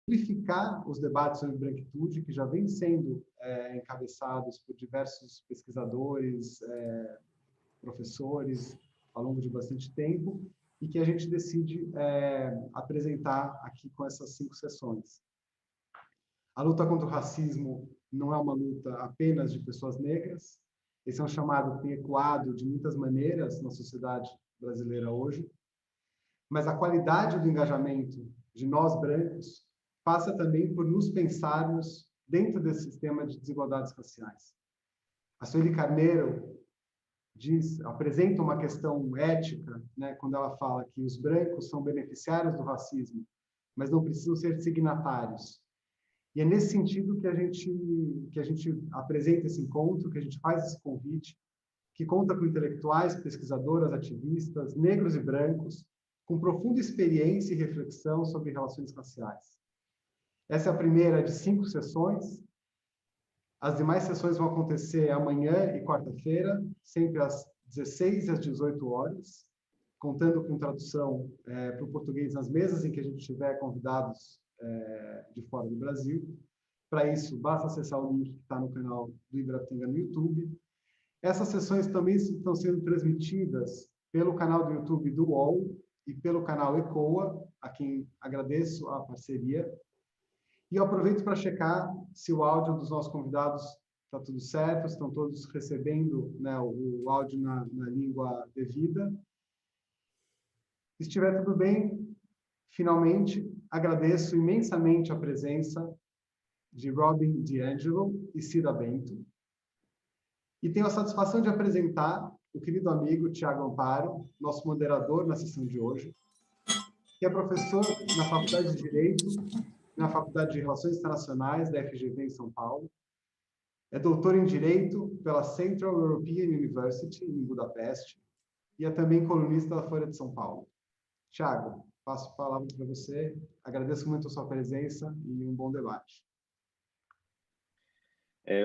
amplificar os debates sobre branquitude, que já vêm sendo encabeçados por diversos pesquisadores, professores, ao longo de bastante tempo, e que a gente decide apresentar aqui com essas 5 sessões. A luta contra o racismo não é uma luta apenas de pessoas negras. Esse é um chamado que tem ecoado de muitas maneiras na sociedade brasileira hoje. Mas a qualidade do engajamento de nós brancos passa também por nos pensarmos dentro desse sistema de desigualdades raciais. A Sueli Carneiro apresenta uma questão ética, né, quando ela fala que os brancos são beneficiários do racismo, mas não precisam ser signatários. E é nesse sentido que a gente apresenta esse encontro, que a gente faz esse convite, que conta com intelectuais, pesquisadoras, ativistas, negros e brancos, com profunda experiência e reflexão sobre relações raciais. Essa é a primeira de 5 sessões. As demais sessões vão acontecer amanhã e quarta-feira, sempre às 16 e às 18 horas, contando com tradução para o português nas mesas em que a gente tiver convidados de fora do Brasil. Para isso, basta acessar o link que está no canal do Ibirapitanga no YouTube. Essas sessões também estão sendo transmitidas pelo canal do YouTube do UOL e pelo canal ECOA, a quem agradeço a parceria. E eu aproveito para checar se o áudio dos nossos convidados está tudo certo, estão todos recebendo, né, o áudio na língua devida. Se estiver tudo bem, finalmente, agradeço imensamente a presença de Robin DiAngelo e Cida Bento. E tenho a satisfação de apresentar o querido amigo Tiago Amparo, nosso moderador na sessão de hoje, que é professor na Faculdade de Direito, na Faculdade de Relações Internacionais da FGV em São Paulo. É doutor em Direito pela Central European University, em Budapeste, e é também colunista da Folha de São Paulo. Tiago, passo a palavra para você. Agradeço muito a sua presença e um bom debate.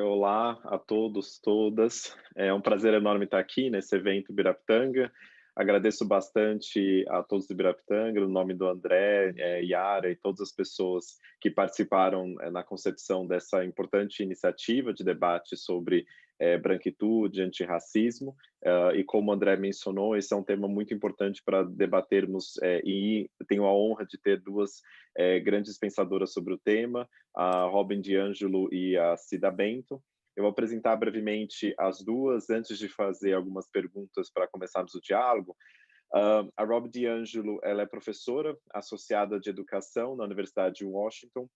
Olá a todos, todas. É um prazer enorme estar aqui nesse evento Ibirapitanga. Agradeço bastante a todos do Ibirapitanga, no nome do André, Yara e todas as pessoas que participaram na concepção dessa importante iniciativa de debate sobre branquitude, antirracismo. E como o André mencionou, esse é um tema muito importante para debatermos e tenho a honra de ter duas grandes pensadoras sobre o tema, a Robin DiAngelo e a Cida Bento. Eu vou apresentar brevemente as duas, antes de fazer algumas perguntas para começarmos o diálogo. A Robin DiAngelo, ela é professora associada de educação na Universidade de Washington.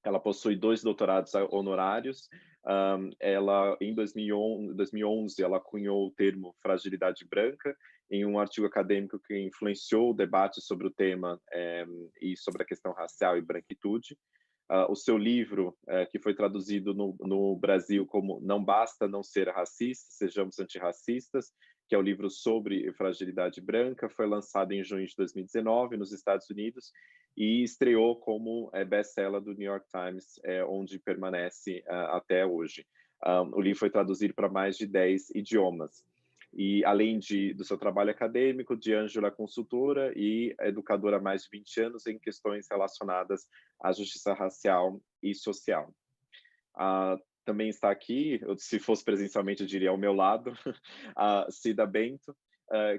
Ela possui 2 doutorados honorários. Ela, em 2011, ela cunhou o termo fragilidade branca em um artigo acadêmico que influenciou o debate sobre o tema e sobre a questão racial e branquitude. O seu livro, que foi traduzido no Brasil como Não Basta Não Ser Racista, Sejamos Antirracistas, que é o livro sobre fragilidade branca, foi lançado em junho de 2019 nos Estados Unidos e estreou como best-seller do New York Times, onde permanece até hoje. O livro foi traduzido para mais de 10 idiomas. E, além do seu trabalho acadêmico, DiAngelo é consultora e educadora há mais de 20 anos em questões relacionadas à justiça racial e social. Também está aqui, se fosse presencialmente, eu diria ao meu lado, a Cida Bento,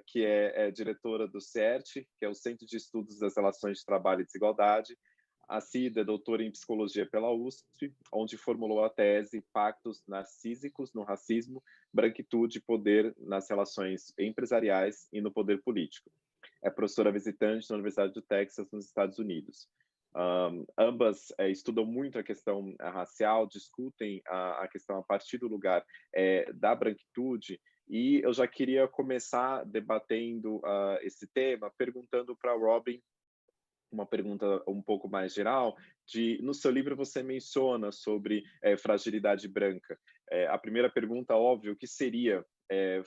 que é diretora do CERT, que é o Centro de Estudos das Relações de Trabalho e Desigualdade. A Cida é doutora em Psicologia pela USP, onde formulou a tese Pactos Narcísicos no Racismo, Branquitude e Poder nas Relações Empresariais e no Poder Político. É professora visitante na Universidade do Texas, nos Estados Unidos. Ambas estudam muito a questão racial, discutem a questão a partir do lugar da branquitude, e eu já queria começar debatendo esse tema, perguntando para a Robin uma pergunta um pouco mais geral, no seu livro você menciona sobre fragilidade branca. A primeira pergunta, óbvio, o que seria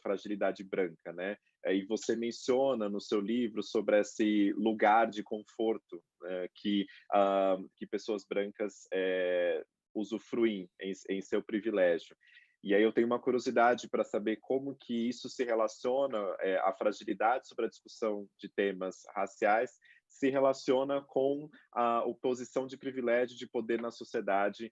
fragilidade branca, né? E você menciona no seu livro sobre esse lugar de conforto que pessoas brancas usufruem em seu privilégio. E aí eu tenho uma curiosidade para saber como que isso se relaciona à fragilidade sobre a discussão de temas raciais se relaciona com a posição de privilégio, de poder na sociedade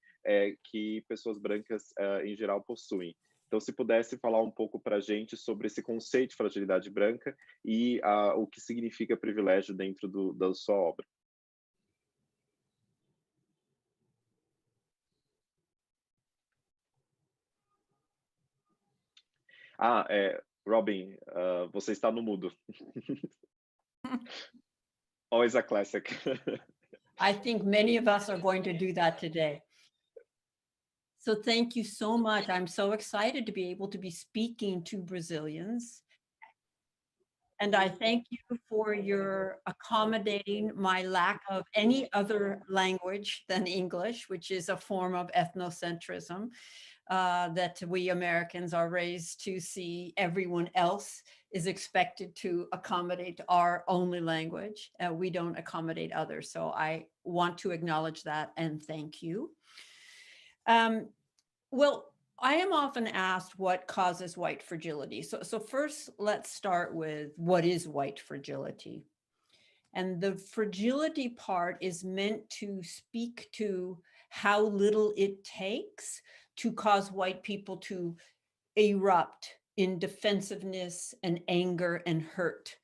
que pessoas brancas, em geral, possuem. Então, se pudesse falar um pouco para a gente sobre esse conceito de fragilidade branca e o que significa privilégio dentro da sua obra. Robin, você está no mudo. Always a classic. I think many of us are going to do that today. So thank you so much. I'm so excited to be able to be speaking to Brazilians. And I thank you for your accommodating my lack of any other language than English, which is a form of ethnocentrism that we Americans are raised to see everyone else is expected to accommodate our only language. We don't accommodate others. So I want to acknowledge that and thank you. Well, I am often asked what causes white fragility. So first, let's start with what is white fragility. And the fragility part is meant to speak to how little it takes to cause white people to erupt in defensiveness and anger and hurt.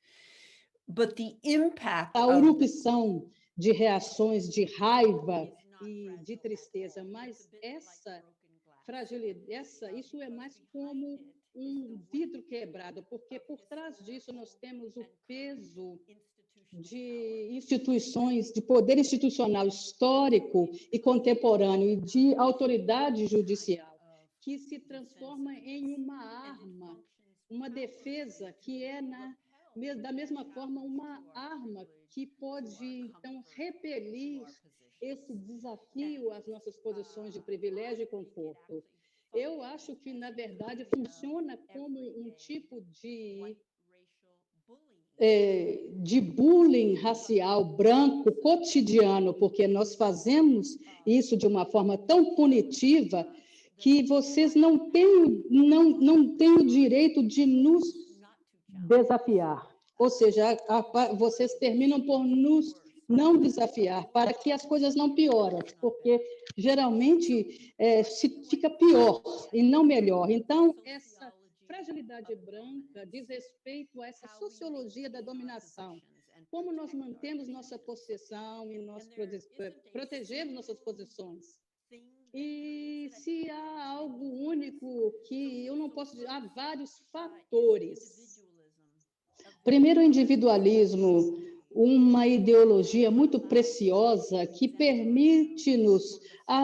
But the impact a erupção de reações de raiva e de tristeza, mas essa fragilidade, isso é mais como vidro quebrado, porque por trás disso nós temos o peso de instituições, de poder institucional histórico e contemporâneo e de autoridade judicial, que se transforma em uma arma, uma defesa que é da mesma forma uma arma que pode então repelir esse desafio às nossas posições de privilégio e conforto. Eu acho que, na verdade, funciona como um tipo de bullying racial branco cotidiano, porque nós fazemos isso de uma forma tão punitiva que vocês não têm o direito de nos desafiar. Ou seja, vocês terminam por nos não desafiar, para que as coisas não piorem, porque geralmente fica pior e não melhor. Então, essa fragilidade branca diz respeito a essa sociologia da dominação. Como nós mantemos nossa possessão e nós protegemos nossas posições. E se há algo único que eu não posso dizer, há vários fatores. Primeiro, o individualismo, uma ideologia muito preciosa que permite-nos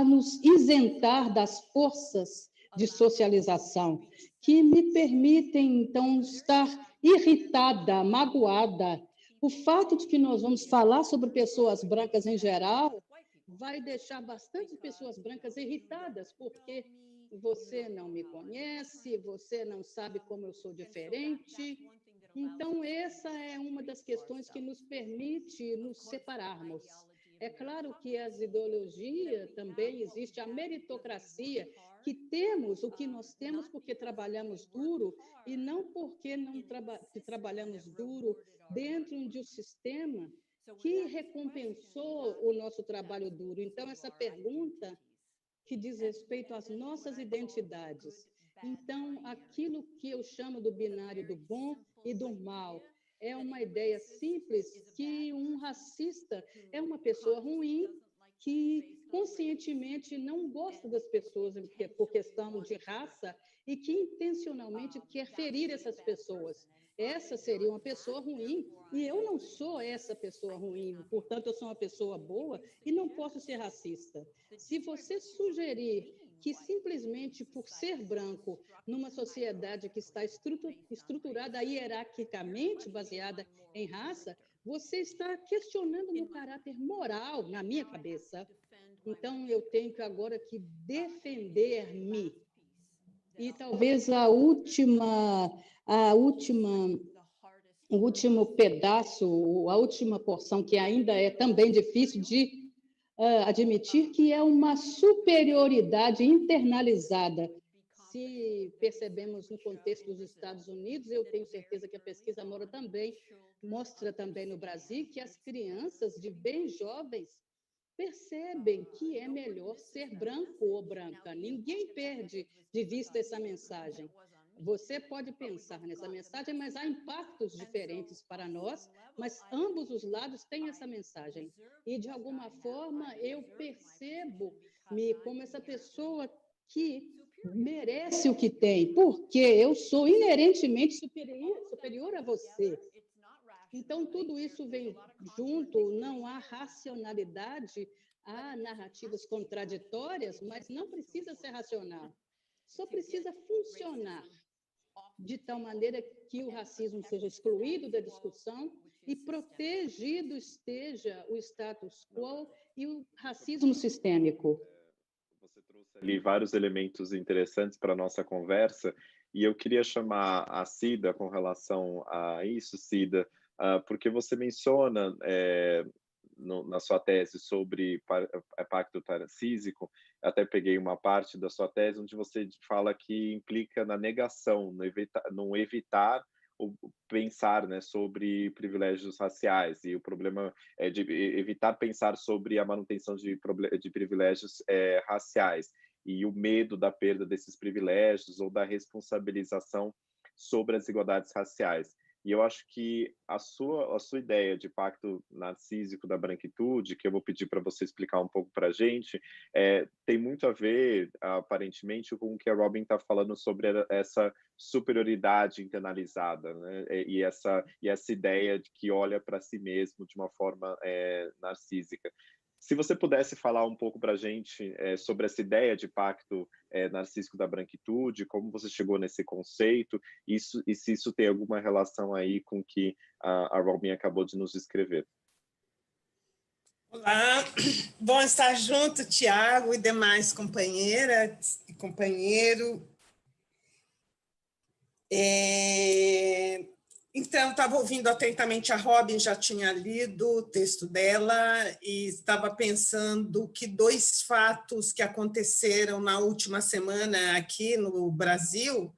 nos isentar das forças de socialização, que me permitem, então, estar irritada, magoada. O fato de que nós vamos falar sobre pessoas brancas em geral vai deixar bastante pessoas brancas irritadas, porque você não me conhece, você não sabe como eu sou diferente. Então, essa é uma das questões que nos permite nos separarmos. É claro que as ideologias também existe a meritocracia, que temos o que nós temos porque trabalhamos duro e não porque trabalhamos duro dentro de um sistema que recompensou o nosso trabalho duro. Então, essa pergunta que diz respeito às nossas identidades. Então, aquilo que eu chamo do binário do bom e do mal é uma ideia simples que um racista é uma pessoa ruim que conscientemente não gosta das pessoas por questão de raça e que intencionalmente quer ferir essas pessoas. Essa seria uma pessoa ruim e eu não sou essa pessoa ruim, portanto, eu sou uma pessoa boa e não posso ser racista. Se você sugerir que simplesmente por ser branco, numa sociedade que está estruturada hierarquicamente, baseada em raça, você está questionando meu caráter moral, na minha cabeça. Então, eu tenho que agora que defender-me. E talvez o último pedaço, a última porção, que ainda é também difícil de admitir, que é uma superioridade internalizada. se percebemos no contexto dos Estados Unidos, eu tenho certeza que a pesquisa Moura também mostra também no Brasil que as crianças de bem jovens percebem que é melhor ser branco ou branca. Ninguém perde de vista essa mensagem. Você pode pensar nessa mensagem, mas há impactos diferentes para nós, mas ambos os lados têm essa mensagem. E, de alguma forma, eu percebo-me como essa pessoa que merece o que tem, porque eu sou inerentemente superior a você. Então, tudo isso vem junto, não há racionalidade, há narrativas contraditórias, mas não precisa ser racional, só precisa funcionar de tal maneira que o racismo seja excluído da discussão e protegido esteja o status quo e o racismo sistêmico. Você trouxe ali vários elementos interessantes para a nossa conversa, e eu queria chamar a Cida com relação a isso, Cida, porque você menciona na sua tese sobre pacto narcísico, até peguei uma parte da sua tese onde você fala que implica na negação, no evitar o pensar, né, sobre privilégios raciais, e o problema é de evitar pensar sobre a manutenção de privilégios raciais, e o medo da perda desses privilégios ou da responsabilização sobre as desigualdades raciais. E eu acho que a sua ideia de pacto narcísico da branquitude, que eu vou pedir para você explicar um pouco para a gente, tem muito a ver, aparentemente, com o que a Robin está falando sobre essa superioridade internalizada, né? E essa ideia de que olha para si mesmo de uma forma narcísica. Se você pudesse falar um pouco para a gente sobre essa ideia de pacto narcísico da branquitude, como você chegou nesse conceito, e se isso tem alguma relação aí com o que a Robin acabou de nos descrever. Olá, bom estar junto, Tiago e demais companheiras e companheiro. Então, estava ouvindo atentamente a Robin, já tinha lido o texto dela e estava pensando que 2 fatos que aconteceram na última semana aqui no Brasil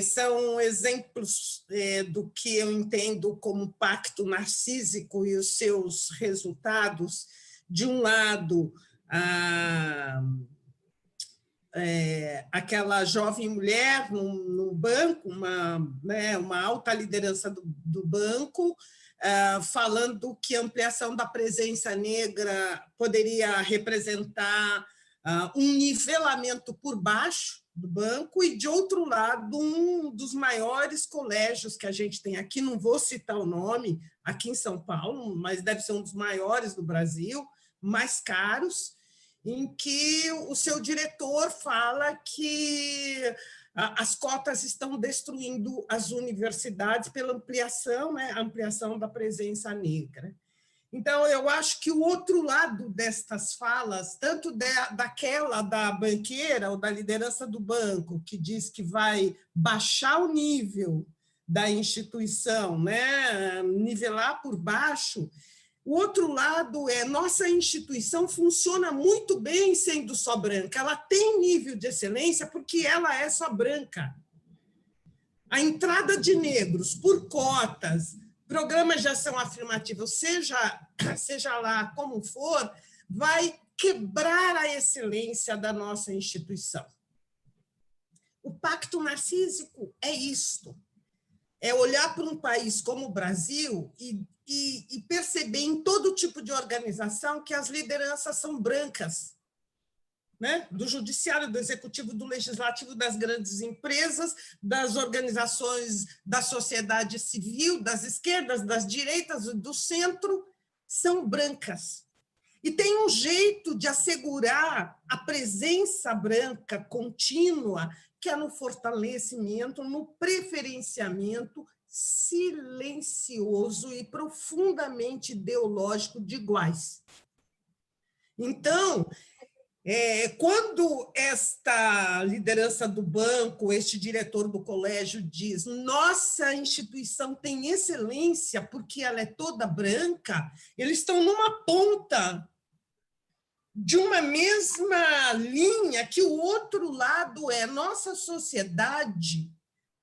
são exemplos do que eu entendo como pacto narcísico e os seus resultados. De um lado, aquela jovem mulher num banco, uma alta liderança do banco, falando que a ampliação da presença negra poderia representar um nivelamento por baixo do banco, e, de outro lado, um dos maiores colégios que a gente tem aqui, não vou citar o nome, aqui em São Paulo, mas deve ser um dos maiores do Brasil, mais caros, em que o seu diretor fala que as cotas estão destruindo as universidades pela ampliação, né, a ampliação da presença negra. Então, eu acho que o outro lado destas falas, tanto daquela da banqueira ou da liderança do banco, que diz que vai baixar o nível da instituição, né, nivelar por baixo, o outro lado nossa instituição funciona muito bem sendo só branca, ela tem nível de excelência porque ela é só branca. A entrada de negros por cotas, programas de ação afirmativa, seja lá como for, vai quebrar a excelência da nossa instituição. O pacto narcísico é isto, é olhar para um país como o Brasil e perceber em todo tipo de organização que as lideranças são brancas, né? Do judiciário, do executivo, do legislativo, das grandes empresas, das organizações da sociedade civil, das esquerdas, das direitas, do centro, são brancas. E tem um jeito de assegurar a presença branca contínua, que é no fortalecimento, no preferenciamento silencioso e profundamente ideológico de iguais. Então, quando esta liderança do banco, este diretor do colégio diz nossa instituição tem excelência porque ela é toda branca, eles estão numa ponta de uma mesma linha, que o outro lado é nossa sociedade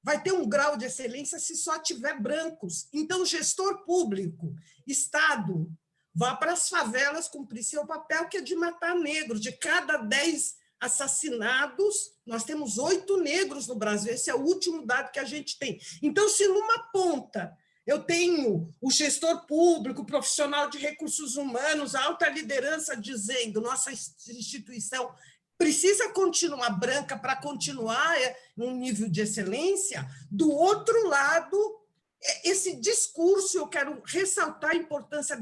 vai ter um grau de excelência se só tiver brancos. Então, gestor público, Estado, vá para as favelas cumprir seu papel, que é de matar negros. De cada 10 assassinados, nós temos 8 negros no Brasil. Esse é o último dado que a gente tem. Então, se numa ponta eu tenho o gestor público, o profissional de recursos humanos, a alta liderança dizendo nossa instituição precisa continuar branca para continuar num nível de excelência, do outro lado, esse discurso, eu quero ressaltar a importância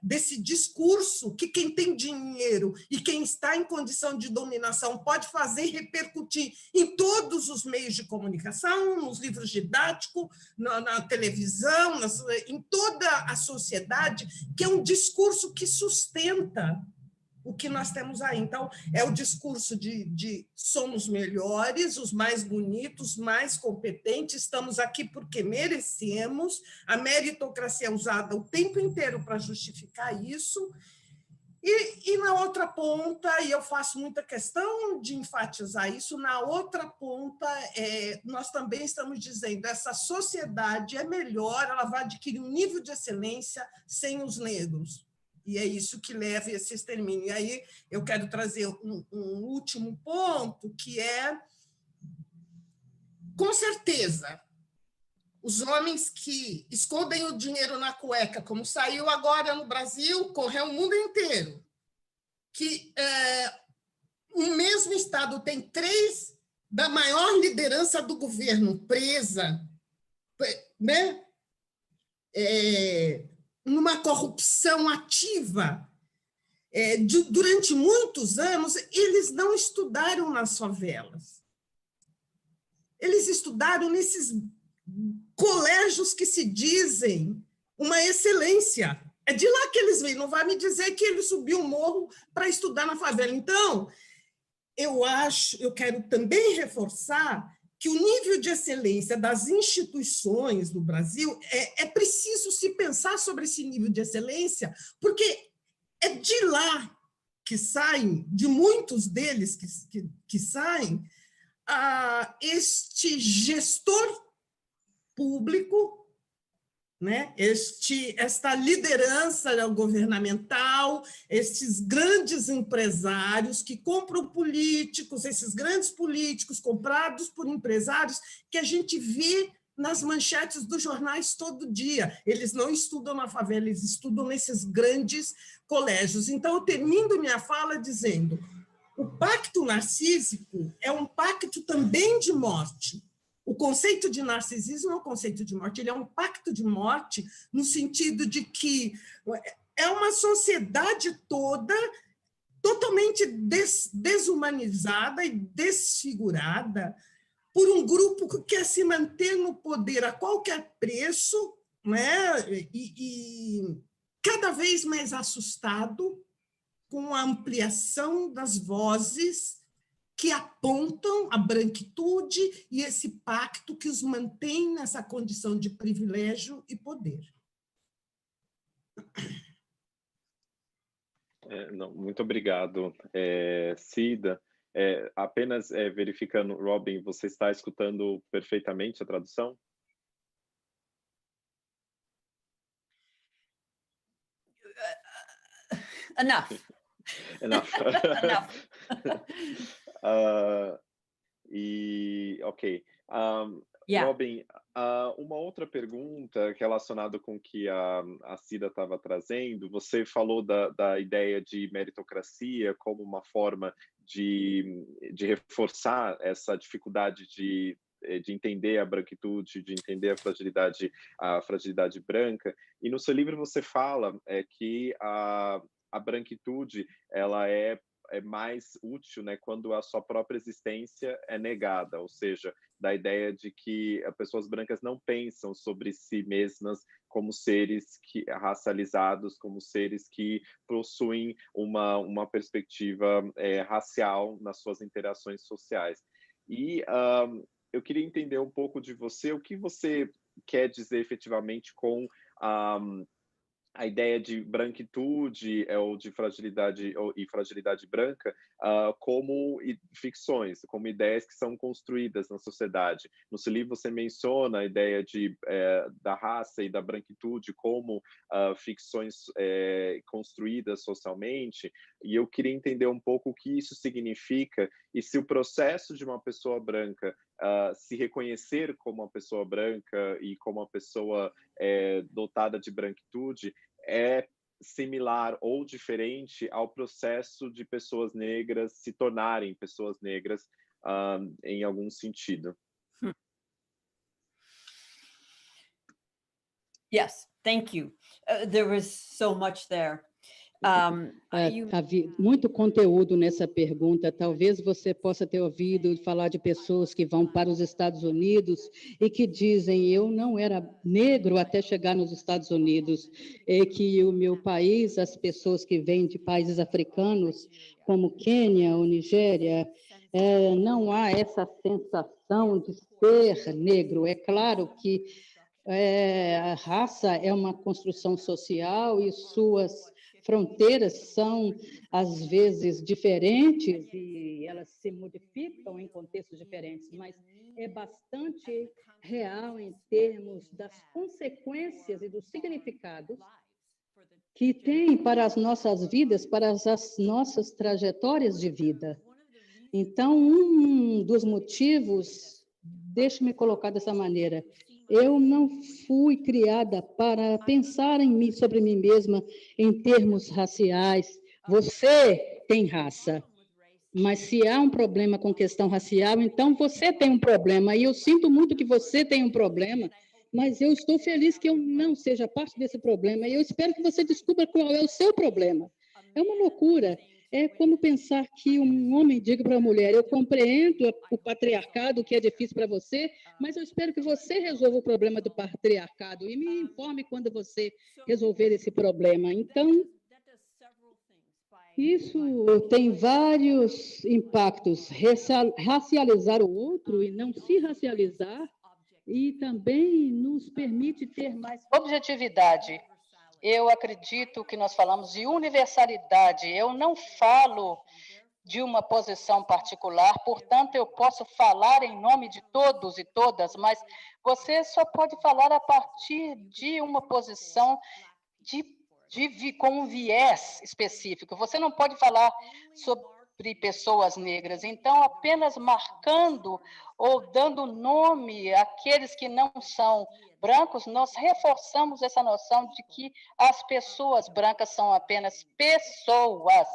desse discurso, que quem tem dinheiro e quem está em condição de dominação pode fazer repercutir em todos os meios de comunicação, nos livros didáticos, na televisão, em toda a sociedade, que é um discurso que sustenta o que nós temos aí. Então, é o discurso de somos melhores, os mais bonitos, mais competentes, estamos aqui porque merecemos, a meritocracia é usada o tempo inteiro para justificar isso, e na outra ponta, e eu faço muita questão de enfatizar isso, na outra ponta, nós também estamos dizendo essa sociedade é melhor, ela vai adquirir um nível de excelência sem os negros. E é isso que leva a esse extermínio. E aí eu quero trazer um último ponto, que é, com certeza, os homens que escondem o dinheiro na cueca, como saiu agora no Brasil, correu o mundo inteiro, que o mesmo Estado tem 3 da maior liderança do governo presa, né? Numa corrupção ativa, durante muitos anos, eles não estudaram nas favelas. Eles estudaram nesses colégios que se dizem uma excelência. É de lá que eles vêm, não vai me dizer que ele subiu o morro para estudar na favela. Então, eu quero também reforçar que o nível de excelência das instituições no Brasil, é preciso se pensar sobre esse nível de excelência, porque é de lá que saem, de muitos deles que saem, este gestor público, né? Esta liderança governamental, estes grandes empresários que compram políticos, esses grandes políticos comprados por empresários que a gente vê nas manchetes dos jornais todo dia. Eles não estudam na favela, eles estudam nesses grandes colégios. Então, eu termino minha fala dizendo: o pacto narcísico é um pacto também de morte. O conceito de narcisismo é um conceito de morte, ele é um pacto de morte no sentido de que é uma sociedade toda totalmente desumanizada e desfigurada por um grupo que quer se manter no poder a qualquer preço, né? E cada vez mais assustado com a ampliação das vozes que apontam a branquitude e esse pacto que os mantém nessa condição de privilégio e poder. Não, muito obrigado, Cida. Apenas verificando, Robin, você está escutando perfeitamente a tradução? Enough. Enough. Enough. Ok. Yeah. Robin, uma outra pergunta relacionada com o que a Cida estava trazendo, você falou da ideia de meritocracia como uma forma de reforçar essa dificuldade de entender a branquitude, de entender a fragilidade branca, e no seu livro você fala que a branquitude ela é mais útil, né, quando a sua própria existência é negada, ou seja, da ideia de que as pessoas brancas não pensam sobre si mesmas como seres racializados, como seres que possuem uma perspectiva racial nas suas interações sociais. E eu queria entender um pouco de você, o que você quer dizer efetivamente com a ideia de branquitude ou de fragilidade e fragilidade branca como ficções, como ideias que são construídas na sociedade. No seu livro você menciona a ideia da raça e da branquitude como ficções construídas socialmente, e eu queria entender um pouco o que isso significa e se o processo de uma pessoa branca se reconhecer como uma pessoa branca e como uma pessoa dotada de branquitude é similar ou diferente ao processo de pessoas negras se tornarem pessoas negras em algum sentido. Yes, thank you. There was so much there. Havia muito conteúdo nessa pergunta. Talvez você possa ter ouvido falar de pessoas que vão para os Estados Unidos e que dizem: eu não era negro até chegar nos Estados Unidos, e que o meu país, as pessoas que vêm de países africanos, como Quênia ou Nigéria, não há essa sensação de ser negro. É claro que a raça é uma construção social e suas fronteiras são, às vezes, diferentes e elas se modificam em contextos diferentes, mas é bastante real em termos das consequências e dos significados que tem para as nossas vidas, para as nossas trajetórias de vida. Então, um dos motivos, deixe-me colocar dessa maneira, eu não fui criada para pensar em mim, sobre mim mesma em termos raciais. Você tem raça, mas se há um problema com questão racial, então você tem um problema. E eu sinto muito que você tem um problema, mas eu estou feliz que eu não seja parte desse problema. E eu espero que você descubra qual é o seu problema. É uma loucura. É como pensar que um homem diga para a mulher: eu compreendo o patriarcado, que é difícil para você, mas eu espero que você resolva o problema do patriarcado e me informe quando você resolver esse problema. Então, isso tem vários impactos. Racializar o outro e não se racializar, e também nos permite ter mais objetividade. Eu acredito que nós falamos de universalidade. Eu não falo de uma posição particular, portanto, eu posso falar em nome de todos e todas, mas você só pode falar a partir de uma posição com um viés específico. Você não pode falar sobre pessoas negras. Então, apenas marcando ou dando nome àqueles que não são brancos, nós reforçamos essa noção de que as pessoas brancas são apenas pessoas.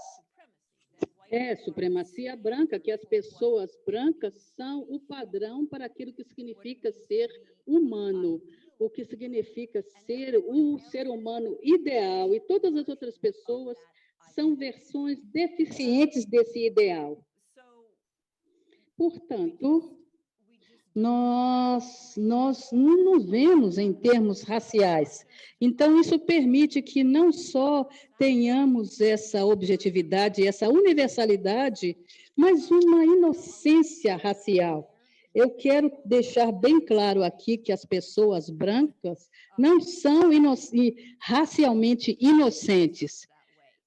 É supremacia branca, que as pessoas brancas são o padrão para aquilo que significa ser humano, o que significa ser o ser humano ideal, e todas as outras pessoas são versões deficientes desse ideal. Portanto, nós não nos vemos em termos raciais. Então, isso permite que não só tenhamos essa objetividade, essa universalidade, mas uma inocência racial. Eu quero deixar bem claro aqui que as pessoas brancas não são racialmente inocentes,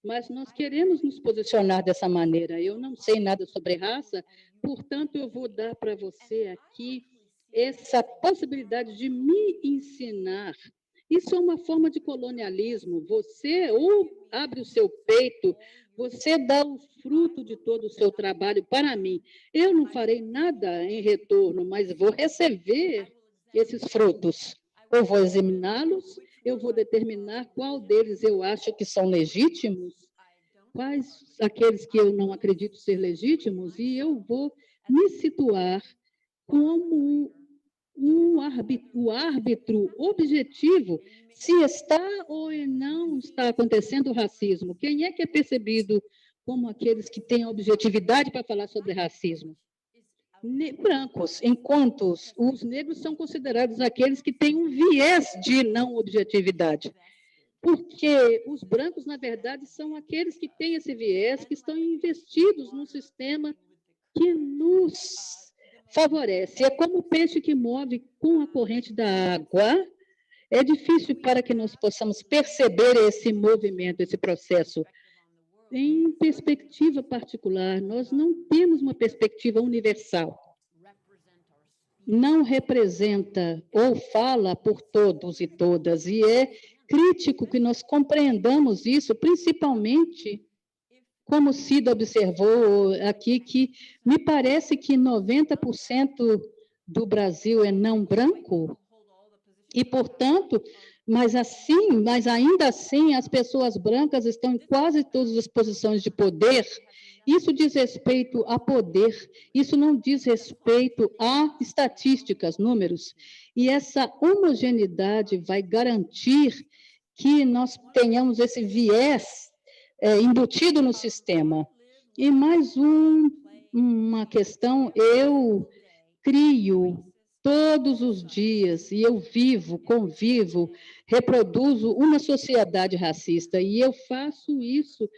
mas nós queremos nos posicionar dessa maneira. Eu não sei nada sobre raça, portanto, eu vou dar para você aqui essa possibilidade de me ensinar. Isso é uma forma de colonialismo. Você ou abre o seu peito, você dá o fruto de todo o seu trabalho para mim. Eu não farei nada em retorno, mas vou receber esses frutos. Eu vou examiná-los, eu vou determinar qual deles eu acho que são legítimos, quais aqueles que eu não acredito ser legítimos, e eu vou me situar como o árbitro objetivo se está ou não está acontecendo o racismo. Quem é que é percebido como aqueles que têm objetividade para falar sobre racismo? Brancos, enquanto os negros são considerados aqueles que têm um viés de não objetividade. Porque os brancos, na verdade, são aqueles que têm esse viés, que estão investidos num sistema que nos favorece. É como o peixe que move com a corrente da água, É difícil para que nós possamos perceber esse movimento, esse processo. Em perspectiva particular, nós não temos uma perspectiva universal. Não representa ou fala por todos e todas, e é crítico que nós compreendamos isso, principalmente, como Cida observou aqui, que me parece que 90% do Brasil é não branco, e, portanto, mas ainda assim, as pessoas brancas estão em quase todas as posições de poder. Isso diz respeito a poder, isso não diz respeito a estatísticas, números. E essa homogeneidade vai garantir que nós tenhamos esse viés embutido no sistema. E mais uma questão, eu crio todos os dias, e eu vivo, convivo, reproduzo uma sociedade racista, e eu faço isso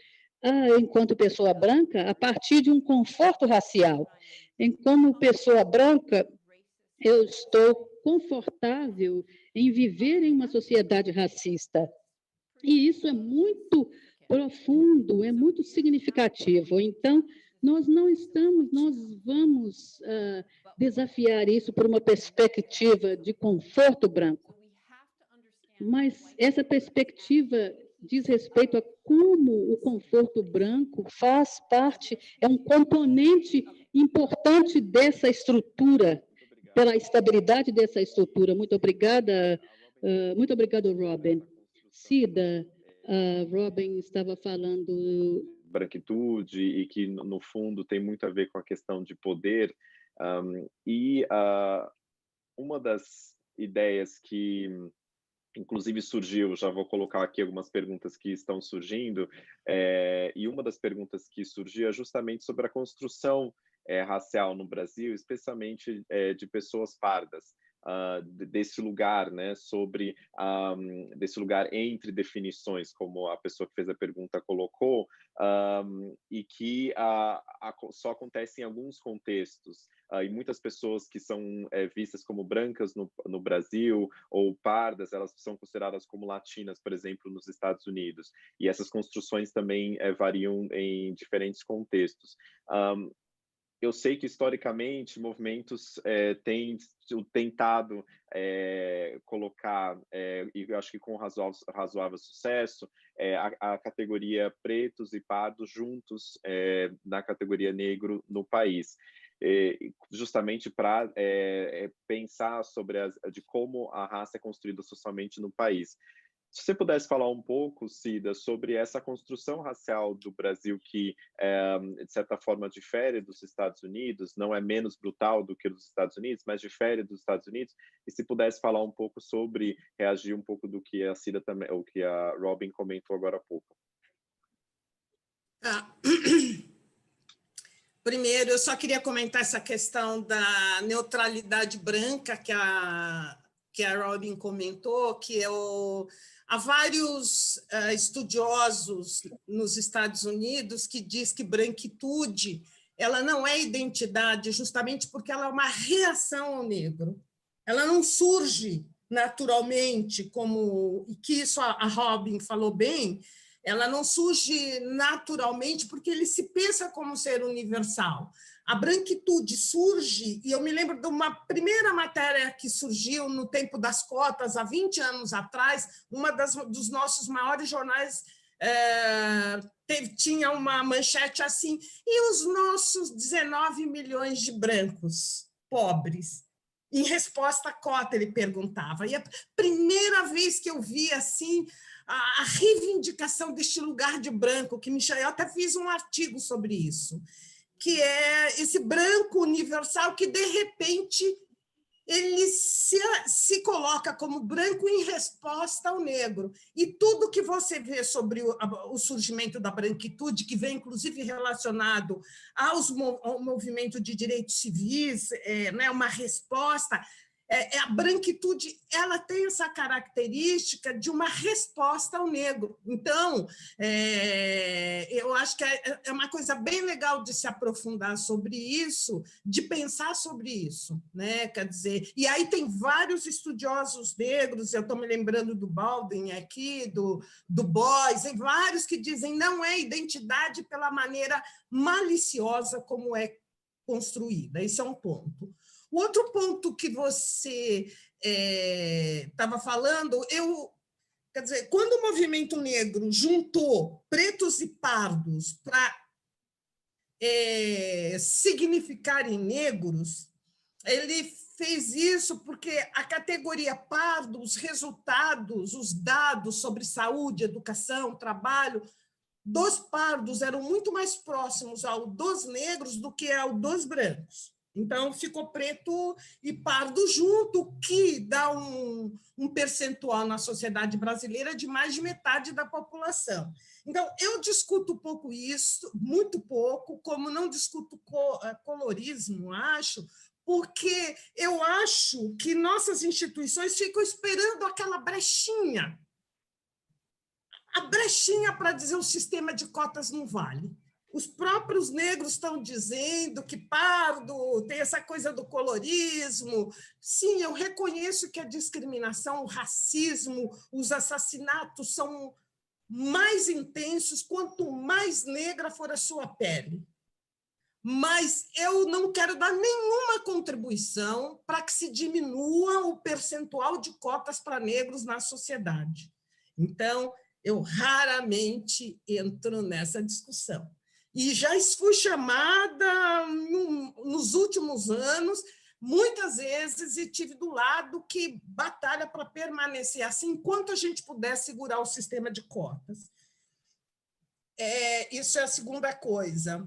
enquanto pessoa branca, a partir de um conforto racial. Como pessoa branca, eu estou confortável em viver em uma sociedade racista. E isso é muito profundo, é muito significativo. Então, nós vamos desafiar isso por uma perspectiva de conforto branco. Mas essa perspectiva diz respeito a como o conforto branco faz parte, é um componente importante dessa estrutura, pela estabilidade dessa estrutura. Muito obrigada, Robin. Cida, Robin estava falando... branquitude e que, no fundo, tem muito a ver com a questão de poder. Uma das ideias que, inclusive, surgiu, já vou colocar aqui algumas perguntas que estão surgindo, e uma das perguntas que surgiu é justamente sobre a construção racial no Brasil, especialmente de pessoas pardas. Desse lugar, né, desse lugar entre definições, como a pessoa que fez a pergunta colocou, e que só acontece em alguns contextos. E muitas pessoas que são vistas como brancas no Brasil ou pardas, elas são consideradas como latinas, por exemplo, nos Estados Unidos. E essas construções também variam em diferentes contextos. Eu sei que, historicamente, movimentos têm tentado colocar, e eu acho que com razoável sucesso, a categoria pretos e pardos juntos na categoria negro no país. Justamente para pensar sobre de como a raça é construída socialmente no país. Se você pudesse falar um pouco, Cida, sobre essa construção racial do Brasil que, de certa forma, difere dos Estados Unidos, não é menos brutal do que dos Estados Unidos, mas difere dos Estados Unidos, e se pudesse falar um pouco sobre, reagir um pouco do que a Cida também, ou que a Robin comentou agora há pouco. Primeiro, eu só queria comentar essa questão da neutralidade branca que a Robin comentou, que há vários estudiosos nos Estados Unidos que diz que branquitude ela não é identidade, justamente porque ela é uma reação ao negro. Ela não surge naturalmente, como que isso a Robin falou bem, ela não surge naturalmente porque ele se pensa como ser universal. A branquitude surge, e eu me lembro de uma primeira matéria que surgiu no tempo das cotas, há 20 anos atrás, dos nossos maiores jornais tinha uma manchete assim, e os nossos 19 milhões de brancos pobres? Em resposta à cota, ele perguntava. E a primeira vez que eu vi assim, a reivindicação deste lugar de branco, que eu até fiz um artigo sobre isso, que é esse branco universal que, de repente, ele se coloca como branco em resposta ao negro. E tudo que você vê sobre o surgimento da branquitude, que vem, inclusive, relacionado ao movimento de direitos civis, né, uma resposta, a branquitude, ela tem essa característica de uma resposta ao negro. Então, eu acho que é uma coisa bem legal de se aprofundar sobre isso, de pensar sobre isso, né? Quer dizer, e aí tem vários estudiosos negros, eu estou me lembrando do Baldwin aqui, do Boyce, tem vários que dizem não é identidade pela maneira maliciosa como é construída. Esse é um ponto. O outro ponto que você estava falando, quer dizer, quando o movimento negro juntou pretos e pardos para significarem negros, ele fez isso porque a categoria pardo, os resultados, os dados sobre saúde, educação, trabalho, dos pardos eram muito mais próximos ao dos negros do que ao dos brancos. Então, ficou preto e pardo junto, que dá um percentual na sociedade brasileira de mais de metade da população. Então, eu discuto pouco isso, muito pouco, como não discuto colorismo, acho, porque eu acho que nossas instituições ficam esperando aquela brechinha, a brechinha para dizer o sistema de cotas não vale. Os próprios negros estão dizendo que pardo tem essa coisa do colorismo. Sim, eu reconheço que a discriminação, o racismo, os assassinatos são mais intensos quanto mais negra for a sua pele. Mas eu não quero dar nenhuma contribuição para que se diminua o percentual de cotas para negros na sociedade. Então, eu raramente entro nessa discussão. E já fui chamada nos últimos anos, muitas vezes, e tive do lado que batalha para permanecer assim, enquanto a gente puder segurar o sistema de cotas. Isso é a segunda coisa.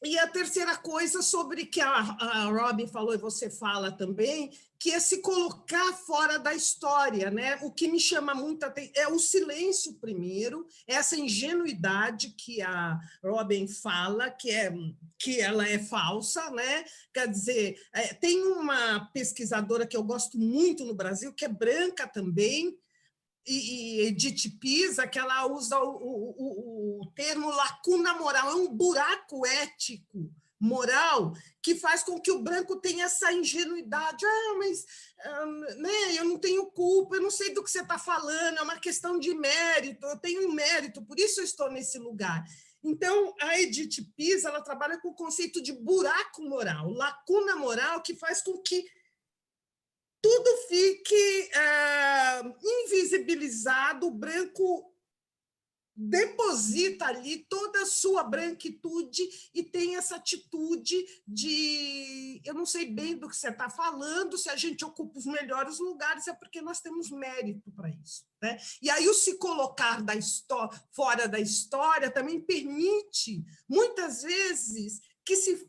E a terceira coisa sobre que a Robin falou e você fala também, que é se colocar fora da história, né? O que me chama muito atenção é o silêncio primeiro, essa ingenuidade que a Robin fala, que ela é falsa, né? Quer dizer, tem uma pesquisadora que eu gosto muito no Brasil, que é branca também, e Edith Pisa, que ela usa o termo lacuna moral, é um buraco ético, moral, que faz com que o branco tenha essa ingenuidade. Mas né, eu não tenho culpa, eu não sei do que você está falando, é uma questão de mérito, eu tenho um mérito, por isso eu estou nesse lugar. Então, a Edith Pisa, ela trabalha com o conceito de buraco moral, lacuna moral, que faz com que tudo fique invisibilizado, o branco deposita ali toda a sua branquitude e tem essa atitude de eu não sei bem do que você está falando, se a gente ocupa os melhores lugares é porque nós temos mérito para isso, né? E aí o se colocar fora da história também permite, muitas vezes, que se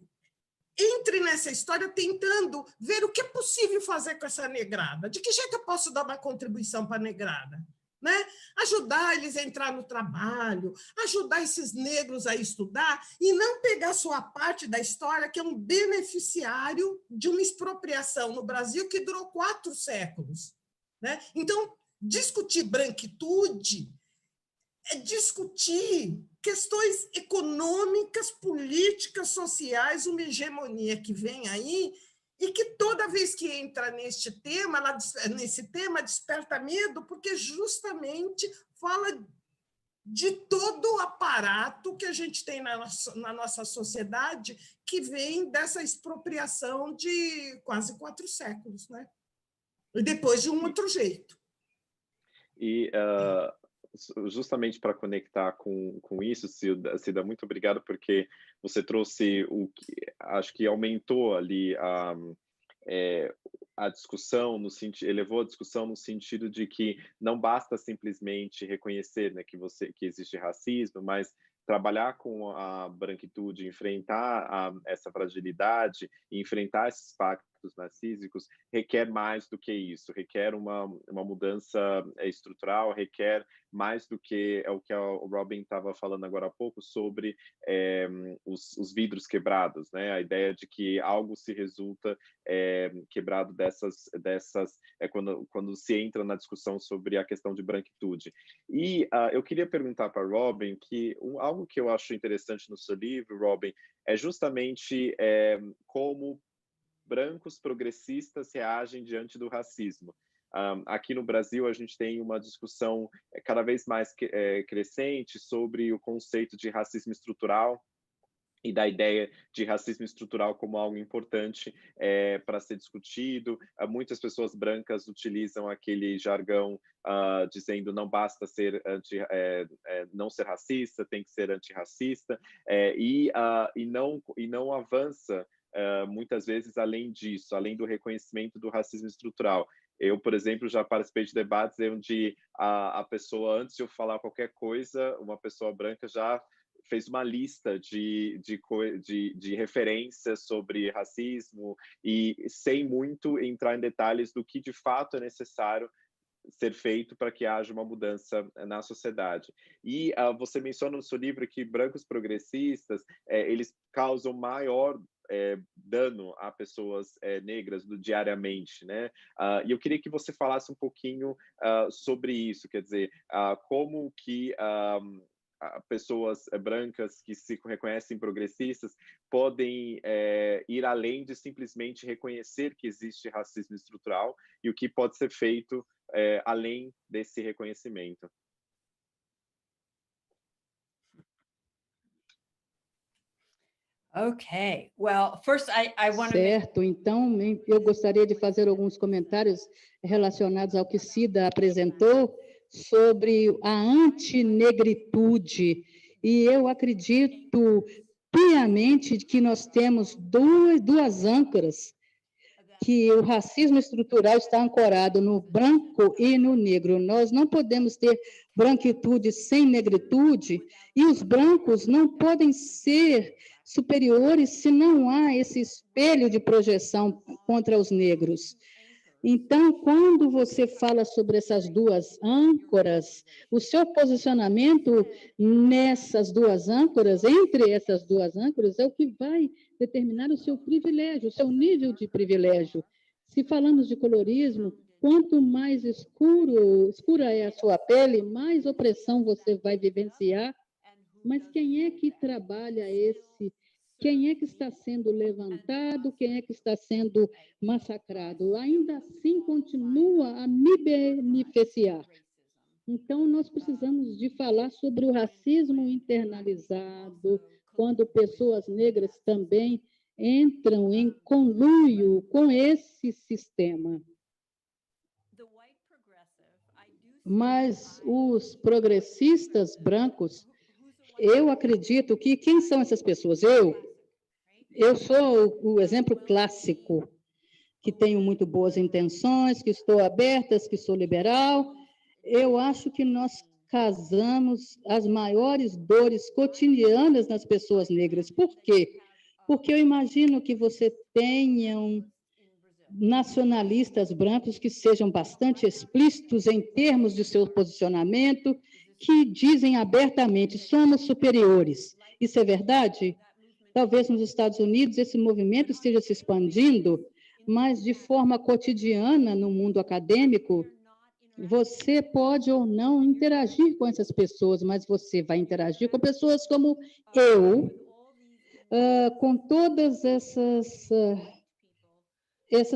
entre nessa história tentando ver o que é possível fazer com essa negrada. De que jeito eu posso dar uma contribuição para a negrada? Né? Ajudar eles a entrar no trabalho, ajudar esses negros a estudar e não pegar sua parte da história, que é um beneficiário de uma expropriação no Brasil que durou 4 séculos. Né? Então, discutir branquitude é discutir questões econômicas, políticas, sociais, uma hegemonia que vem aí e que toda vez que entra nesse tema desperta medo, porque justamente fala de todo o aparato que a gente tem na nossa sociedade que vem dessa expropriação de quase 4 séculos, né? E depois de um outro jeito. E justamente para conectar com isso, Cida, muito obrigado, porque você trouxe o que acho que aumentou ali a discussão, elevou a discussão no sentido de que não basta simplesmente reconhecer, né, que existe racismo, mas trabalhar com a branquitude, enfrentar essa fragilidade, enfrentar esses aspectos narcísicos, requer mais do que isso, requer uma mudança estrutural, requer mais do que o que o Robin estava falando agora há pouco sobre os vidros quebrados, né? A ideia de que algo se resulta quebrado quando se entra na discussão sobre a questão de branquitude. E eu queria perguntar para Robin que algo que eu acho interessante no seu livro, Robin, é justamente como brancos progressistas reagem diante do racismo. Aqui no Brasil, a gente tem uma discussão cada vez mais crescente sobre o conceito de racismo estrutural e da ideia de racismo estrutural como algo importante para ser discutido. Muitas pessoas brancas utilizam aquele jargão dizendo não basta ser não ser racista, tem que ser antirracista, e não avança muitas vezes além disso, além do reconhecimento do racismo estrutural. Eu, por exemplo, já participei de debates onde a pessoa, antes de eu falar qualquer coisa, uma pessoa branca já fez uma lista de referências sobre racismo e sem muito entrar em detalhes do que de fato é necessário ser feito para que haja uma mudança na sociedade. E você menciona no seu livro que brancos progressistas, eles causam maior dano a pessoas negras diariamente, né? E eu queria que você falasse um pouquinho sobre isso, quer dizer, como que pessoas brancas que se reconhecem progressistas podem ir além de simplesmente reconhecer que existe racismo estrutural e o que pode ser feito além desse reconhecimento. Okay, well, first I want to Certo, então eu gostaria de fazer alguns comentários relacionados ao que Cida apresentou sobre a antinegritude, e eu acredito piamente que nós temos duas âncoras, que o racismo estrutural está ancorado no branco e no negro. Nós não podemos ter branquitude sem negritude, e os brancos não podem ser superiores se não há esse espelho de projeção contra os negros. Então, quando você fala sobre essas duas âncoras, o seu posicionamento nessas duas âncoras, entre essas duas âncoras, é o que vai determinar o seu privilégio, o seu nível de privilégio. Se falamos de colorismo, quanto mais escura é a sua pele, mais opressão você vai vivenciar. Mas quem é que trabalha quem é que está sendo levantado, quem é que está sendo massacrado? Ainda assim, continua a me beneficiar. Então, nós precisamos de falar sobre o racismo internalizado, quando pessoas negras também entram em conluio com esse sistema. Mas os progressistas brancos, eu acredito que quem são essas pessoas? Eu sou o exemplo clássico, que tenho muito boas intenções, que estou aberta, que sou liberal. Eu acho que nós casamos as maiores dores cotidianas nas pessoas negras. Por quê? Porque eu imagino que você tenham nacionalistas brancos que sejam bastante explícitos em termos de seu posicionamento, que dizem abertamente, somos superiores. Isso é verdade? Talvez nos Estados Unidos esse movimento esteja se expandindo, mas de forma cotidiana, no mundo acadêmico, você pode ou não interagir com essas pessoas, mas você vai interagir com pessoas como eu, com todas essas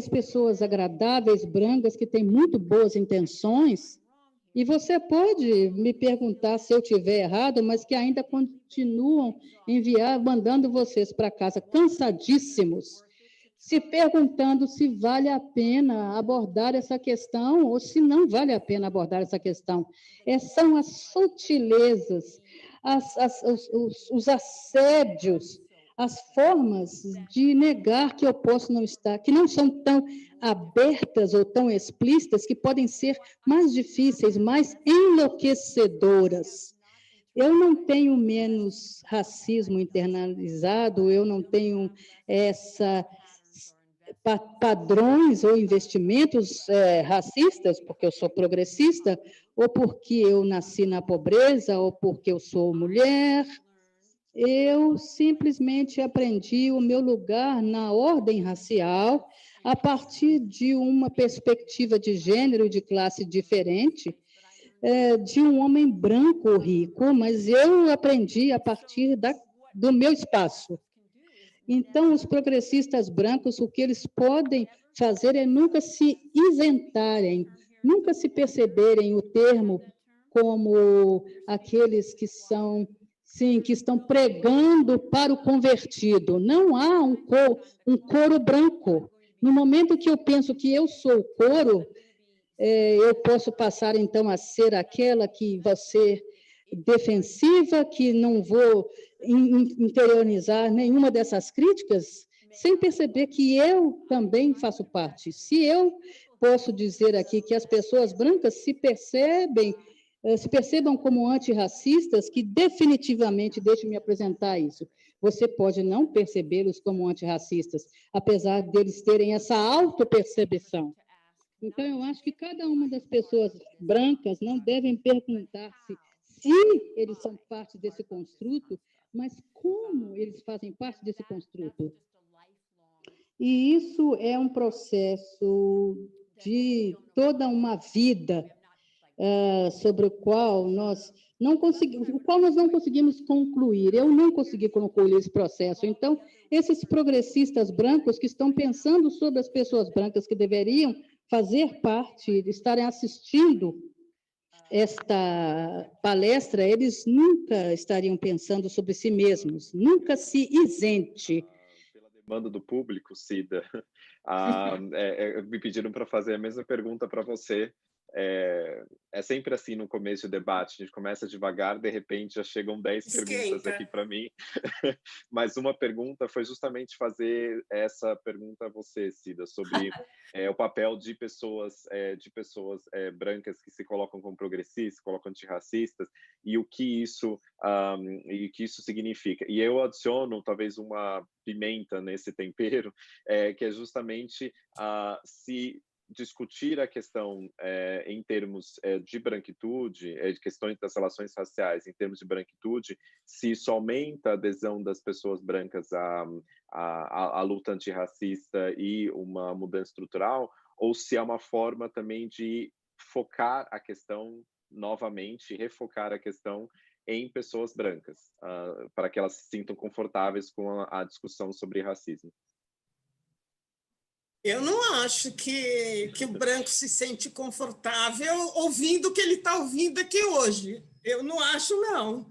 pessoas agradáveis, brancas, que têm muito boas intenções, e você pode me perguntar se eu estiver errado, mas que ainda continuam mandando vocês para casa cansadíssimos, se perguntando se vale a pena abordar essa questão ou se não vale a pena abordar essa questão. São as sutilezas, os assédios, as formas de negar que eu posso não estar, que não são tão abertas ou tão explícitas, que podem ser mais difíceis, mais enlouquecedoras. Eu não tenho menos racismo internalizado, eu não tenho essa padrões ou investimentos racistas, porque eu sou progressista, ou porque eu nasci na pobreza, ou porque eu sou mulher. Eu simplesmente aprendi o meu lugar na ordem racial a partir de uma perspectiva de gênero e de classe diferente, de um homem branco rico, mas eu aprendi a partir do meu espaço. Então, os progressistas brancos, o que eles podem fazer é nunca se isentarem, nunca se perceberem o termo como aqueles que são, sim, que estão pregando para o convertido. Não há um coro branco. No momento que eu penso que eu sou o coro, eu posso passar, então, a ser aquela que vai ser defensiva, que não vou interiorizar nenhuma dessas críticas, sem perceber que eu também faço parte. Se eu posso dizer aqui que as pessoas brancas se percebam como antirracistas, que definitivamente, deixe-me apresentar isso, você pode não percebê-los como antirracistas, apesar deles terem essa autopercepção. Então, eu acho que cada uma das pessoas brancas não devem perguntar-se se eles são parte desse construto, mas como eles fazem parte desse construto. E isso é um processo de toda uma vida sobre o qual nós não conseguimos concluir. Eu não consegui concluir esse processo. Então, esses progressistas brancos que estão pensando sobre as pessoas brancas que deveriam fazer parte, estarem assistindo esta palestra, eles nunca estariam pensando sobre si mesmos, nunca se isente. Pela demanda do público, Cida, me pediram para fazer a mesma pergunta para você. É sempre assim no começo do debate, a gente começa devagar, de repente já chegam 10 perguntas aqui para mim, mas uma pergunta foi justamente fazer essa pergunta a você, Cida, sobre o papel de pessoas brancas que se colocam como progressistas, se colocam antirracistas, e o que isso significa. E eu adiciono talvez uma pimenta nesse tempero, que é justamente se discutir a questão em termos de branquitude, de questões das relações raciais em termos de branquitude, se isso aumenta a adesão das pessoas brancas à luta antirracista e uma mudança estrutural, ou se é uma forma também de focar a questão novamente, refocar a questão em pessoas brancas, para que elas se sintam confortáveis com a discussão sobre racismo. Eu não acho que o branco se sente confortável ouvindo o que ele está ouvindo aqui hoje. Eu não acho, não.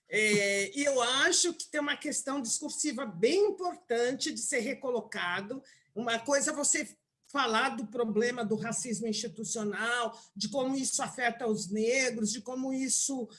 E eu acho que tem uma questão discursiva bem importante de ser recolocado. Uma coisa é você falar do problema do racismo institucional, de como isso afeta os negros, de como isso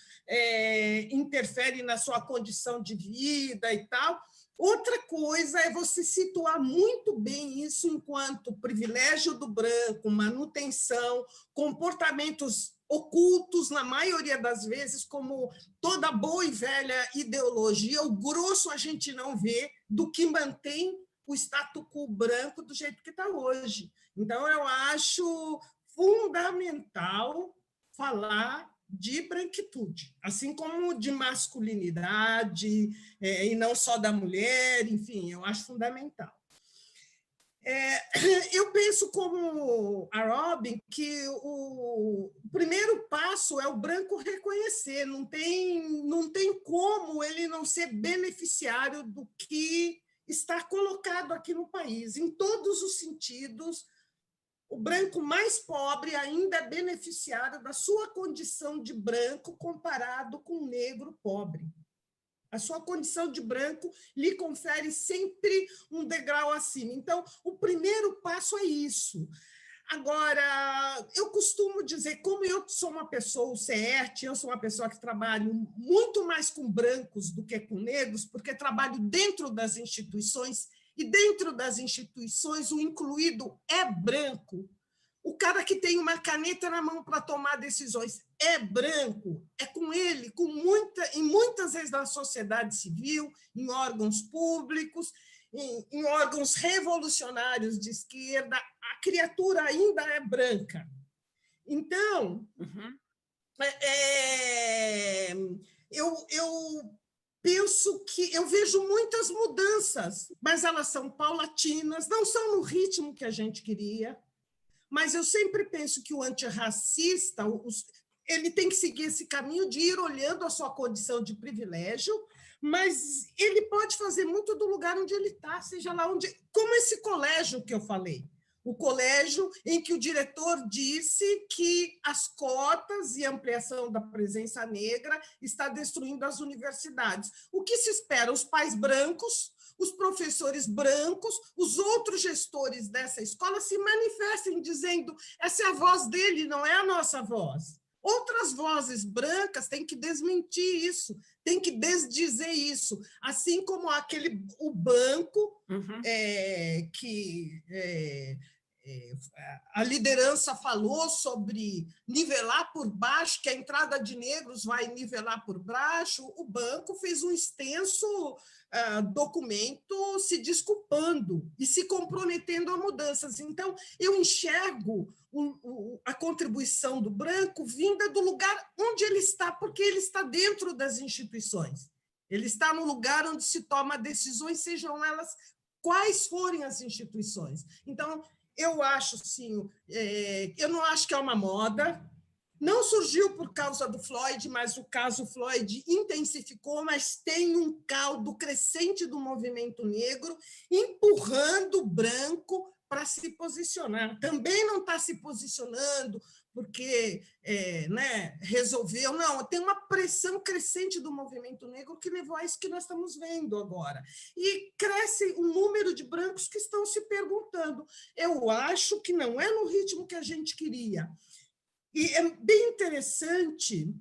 interfere na sua condição de vida e tal. Outra coisa é você situar muito bem isso enquanto privilégio do branco, manutenção, comportamentos ocultos, na maioria das vezes, como toda boa e velha ideologia, o grosso a gente não vê do que mantém o status quo branco do jeito que está hoje. Então, eu acho fundamental falar de branquitude, assim como de masculinidade, e não só da mulher, enfim, eu acho fundamental. Eu penso como a Robin que o primeiro passo é o branco reconhecer, não tem como ele não ser beneficiário do que está colocado aqui no país, em todos os sentidos. O branco mais pobre ainda é beneficiário da sua condição de branco comparado com o negro pobre. A sua condição de branco lhe confere sempre um degrau acima. Então, o primeiro passo é isso. Agora, eu costumo dizer, como eu sou uma pessoa, o CERT, eu sou uma pessoa que trabalho muito mais com brancos do que com negros, porque trabalho dentro das instituições, e dentro das instituições o incluído é branco. O cara que tem uma caneta na mão para tomar decisões é branco, é com ele, em muitas vezes na sociedade civil, em órgãos públicos. em órgãos revolucionários de esquerda, a criatura ainda é branca. Então, eu penso que eu vejo muitas mudanças, mas elas são paulatinas, não são no ritmo que a gente queria, mas eu sempre penso que o antirracista, ele tem que seguir esse caminho de ir olhando a sua condição de privilégio, mas ele pode fazer muito do lugar onde ele está, seja lá onde... Como esse colégio que eu falei, o colégio em que o diretor disse que as cotas e ampliação da presença negra está destruindo as universidades. O que se espera? Os pais brancos, os professores brancos, os outros gestores dessa escola se manifestem dizendo: essa é a voz dele, não é a nossa voz. Outras vozes brancas têm que desmentir isso, têm que desdizer isso, assim como o banco que a liderança falou sobre nivelar por baixo, que a entrada de negros vai nivelar por baixo. O banco fez um extenso documento se desculpando e se comprometendo a mudanças. Então, eu enxergo a contribuição do branco vinda do lugar onde ele está, porque ele está dentro das instituições. Ele está no lugar onde se toma decisões, sejam elas quais forem as instituições. Então, eu acho, sim, eu não acho que é uma moda, não surgiu por causa do Floyd, mas o caso Floyd intensificou, mas tem um caldo crescente do movimento negro empurrando o branco para se posicionar. Também não está se posicionando porque resolveu, não, tem uma pressão crescente do movimento negro que levou a isso que nós estamos vendo agora. E cresce o número de brancos que estão se perguntando. Eu acho que não é no ritmo que a gente queria. E é bem interessante,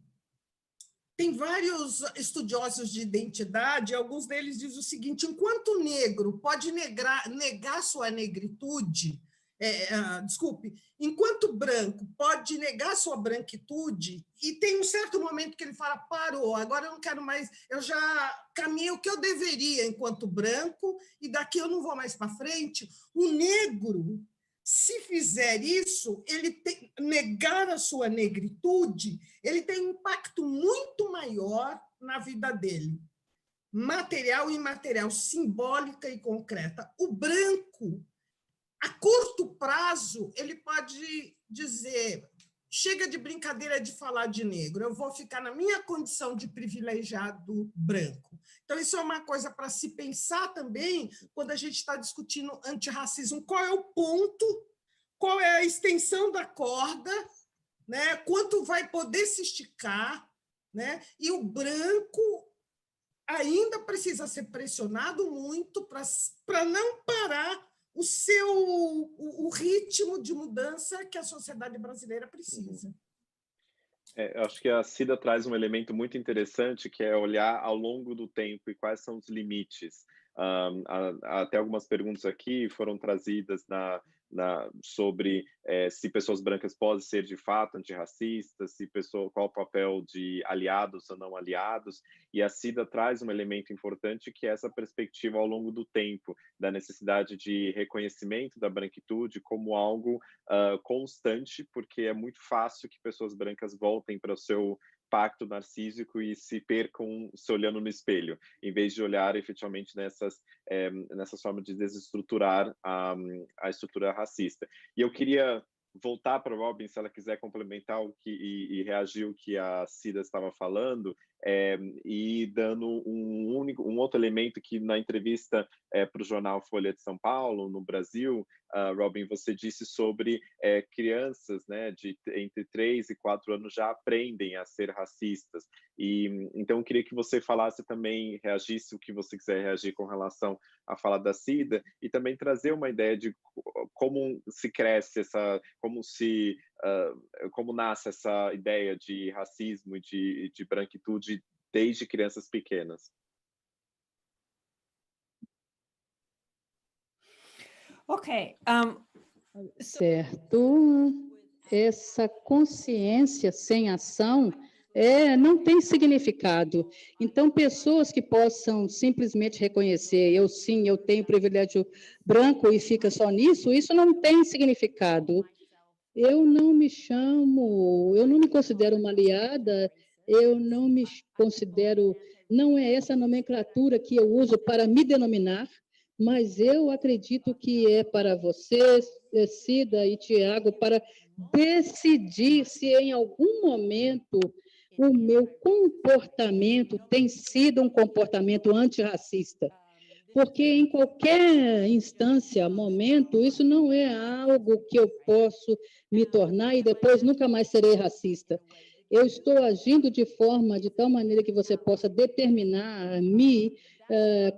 tem vários estudiosos de identidade, alguns deles dizem o seguinte: enquanto o negro pode negar sua negritude, enquanto o branco pode negar sua branquitude, e tem um certo momento que ele fala: parou, agora eu não quero mais, eu já caminhei o que eu deveria enquanto branco, e daqui eu não vou mais para frente. O negro, se fizer isso, negar a sua negritude, ele tem um impacto muito maior na vida dele, material e imaterial, simbólica e concreta. O branco, a curto prazo, ele pode dizer: chega de brincadeira de falar de negro, eu vou ficar na minha condição de privilegiado branco. Então, isso é uma coisa para se pensar também quando a gente está discutindo antirracismo. Qual é o ponto, qual é a extensão da corda, né? Quanto vai poder se esticar, né? E o branco ainda precisa ser pressionado muito para não parar o ritmo de mudança que a sociedade brasileira precisa. Eu acho que a Cida traz um elemento muito interessante, que é olhar ao longo do tempo e quais são os limites. Até algumas perguntas aqui foram trazidas sobre se pessoas brancas podem ser de fato antirracistas, qual o papel de aliados ou não aliados, e a Cida traz um elemento importante, que é essa perspectiva ao longo do tempo, da necessidade de reconhecimento da branquitude como algo constante, porque é muito fácil que pessoas brancas voltem para o seu pacto narcísico e se percam se olhando no espelho, em vez de olhar efetivamente nessas formas de desestruturar a estrutura racista. E eu queria voltar para a Robin, se ela quiser complementar e reagir o que a Cida estava falando, e dando um outro elemento que na entrevista para o jornal Folha de São Paulo, no Brasil, Robin, você disse sobre crianças, né, entre 3 e 4 anos já aprendem a ser racistas. E então eu queria que você falasse também, reagisse o que você quiser reagir com relação à fala da Cida, e também trazer uma ideia de como se cresce como nasce essa ideia de racismo e de branquitude desde crianças pequenas. Ok. Certo. Essa consciência sem ação não tem significado. Então, pessoas que possam simplesmente reconhecer, sim, eu tenho privilégio branco e fica só nisso, isso não tem significado. Eu não me considero uma aliada, eu não me considero, não é essa nomenclatura que eu uso para me denominar, mas eu acredito que é para vocês, Cida e Tiago, para decidir se em algum momento o meu comportamento tem sido um comportamento antirracista. Porque em qualquer instância, momento, isso não é algo que eu posso me tornar e depois nunca mais serei racista. Eu estou agindo de tal maneira que você possa determinar-me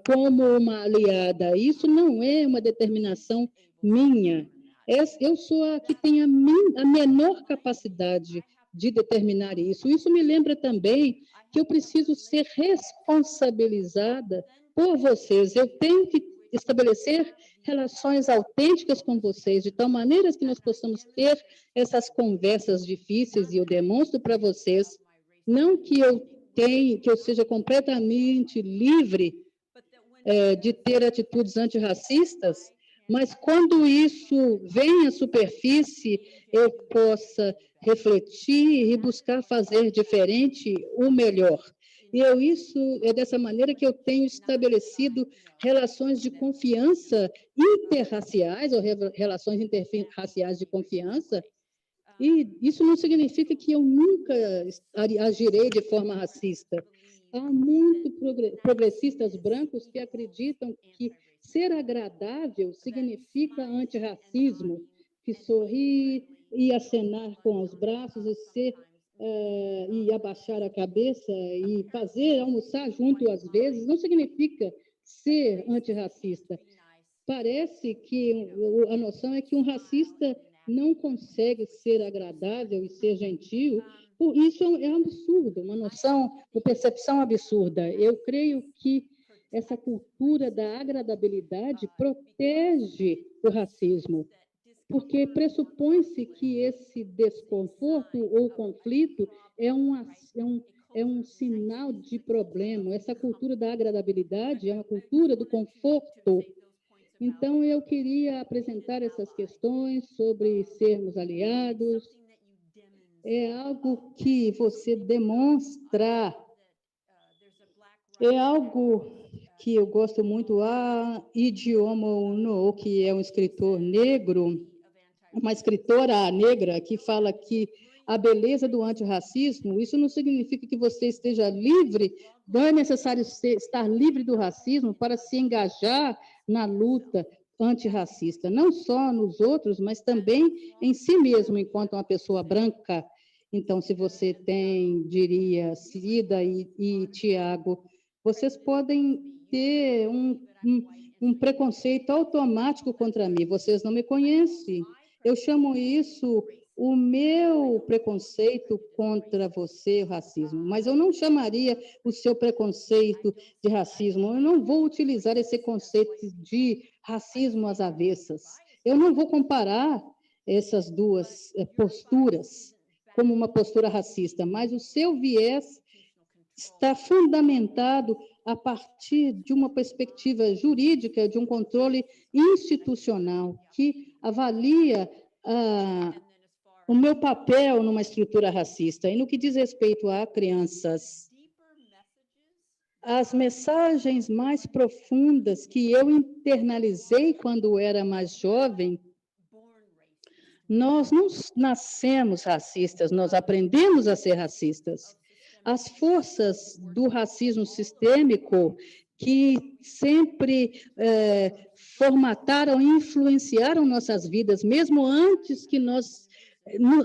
como uma aliada. Isso não é uma determinação minha. Eu sou a que tem a menor capacidade de determinar isso. Isso me lembra também que eu preciso ser responsabilizada por vocês. Eu tenho que estabelecer relações autênticas com vocês, de tal maneira que nós possamos ter essas conversas difíceis, e eu demonstro para vocês, não que eu seja completamente livre de ter atitudes antirracistas, mas quando isso vem à superfície, eu possa refletir e buscar fazer diferente o melhor. Isso é dessa maneira que eu tenho estabelecido relações de confiança interraciais, ou relações interraciais de confiança, e isso não significa que eu nunca agirei de forma racista. Há muitos progressistas brancos que acreditam que ser agradável significa antirracismo, que sorrir e acenar com os braços e abaixar a cabeça e almoçar junto às vezes, não significa ser antirracista. Parece que a noção é que um racista não consegue ser agradável e ser gentil. Isso é um absurdo, uma percepção absurda. Eu creio que essa cultura da agradabilidade protege o racismo, porque pressupõe-se que esse desconforto ou conflito é um sinal de problema. Essa cultura da agradabilidade é uma cultura do conforto. Então, eu queria apresentar essas questões sobre sermos aliados. É algo que você demonstra, é algo que eu gosto muito, Idioma Uno, que é um escritor negro, uma escritora negra que fala que a beleza do antirracismo, isso não significa que você esteja livre, não é necessário estar livre do racismo para se engajar na luta antirracista, não só nos outros, mas também em si mesmo, enquanto uma pessoa branca. Então, se você diria, Cida e Tiago, vocês podem ter um preconceito automático contra mim, vocês não me conhecem. Eu chamo isso o meu preconceito contra você, o racismo, mas eu não chamaria o seu preconceito de racismo, eu não vou utilizar esse conceito de racismo às avessas. Eu não vou comparar essas duas posturas como uma postura racista, mas o seu viés está fundamentado a partir de uma perspectiva jurídica, de um controle institucional que avalia o meu papel numa estrutura racista. E no que diz respeito a crianças, as mensagens mais profundas que eu internalizei quando era mais jovem, nós não nascemos racistas, nós aprendemos a ser racistas. As forças do racismo sistêmico que sempre formataram e influenciaram nossas vidas, mesmo antes que nós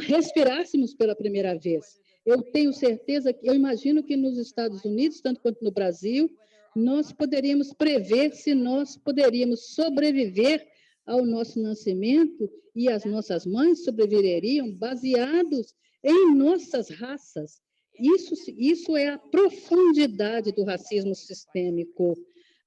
respirássemos pela primeira vez. Eu tenho certeza, eu imagino que nos Estados Unidos, tanto quanto no Brasil, nós poderíamos prever se nós poderíamos sobreviver ao nosso nascimento e as nossas mães sobreviveriam baseados em nossas raças. Isso é a profundidade do racismo sistêmico.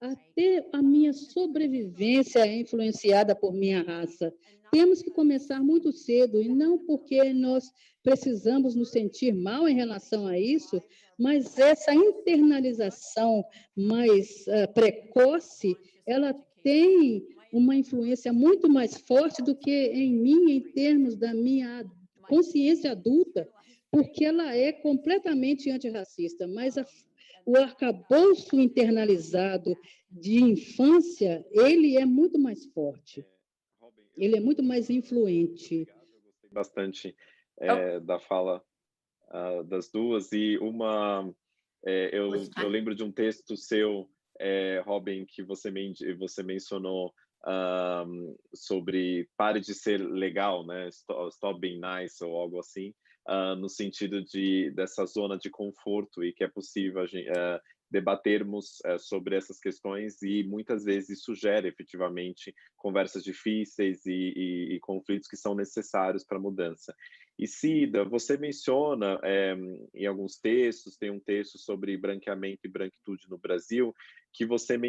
Até a minha sobrevivência é influenciada por minha raça. Temos que começar muito cedo, e não porque nós precisamos nos sentir mal em relação a isso, mas essa internalização mais precoce, ela tem uma influência muito mais forte do que em mim, em termos da minha consciência adulta, porque ela é completamente antirracista, mas o arcabouço internalizado de infância, ele é muito mais forte, ele é muito mais influente. Obrigado, eu gostei bastante da fala das duas, e eu lembro de um texto seu, Robin, que você mencionou sobre pare de ser legal, né? Stop being nice, ou algo assim, no sentido dessa zona de conforto, e que é possível debatermos sobre essas questões, e muitas vezes isso gera efetivamente conversas difíceis e conflitos que são necessários para a mudança. E Cida, você menciona em alguns textos, tem um texto sobre branqueamento e branquitude no Brasil, que você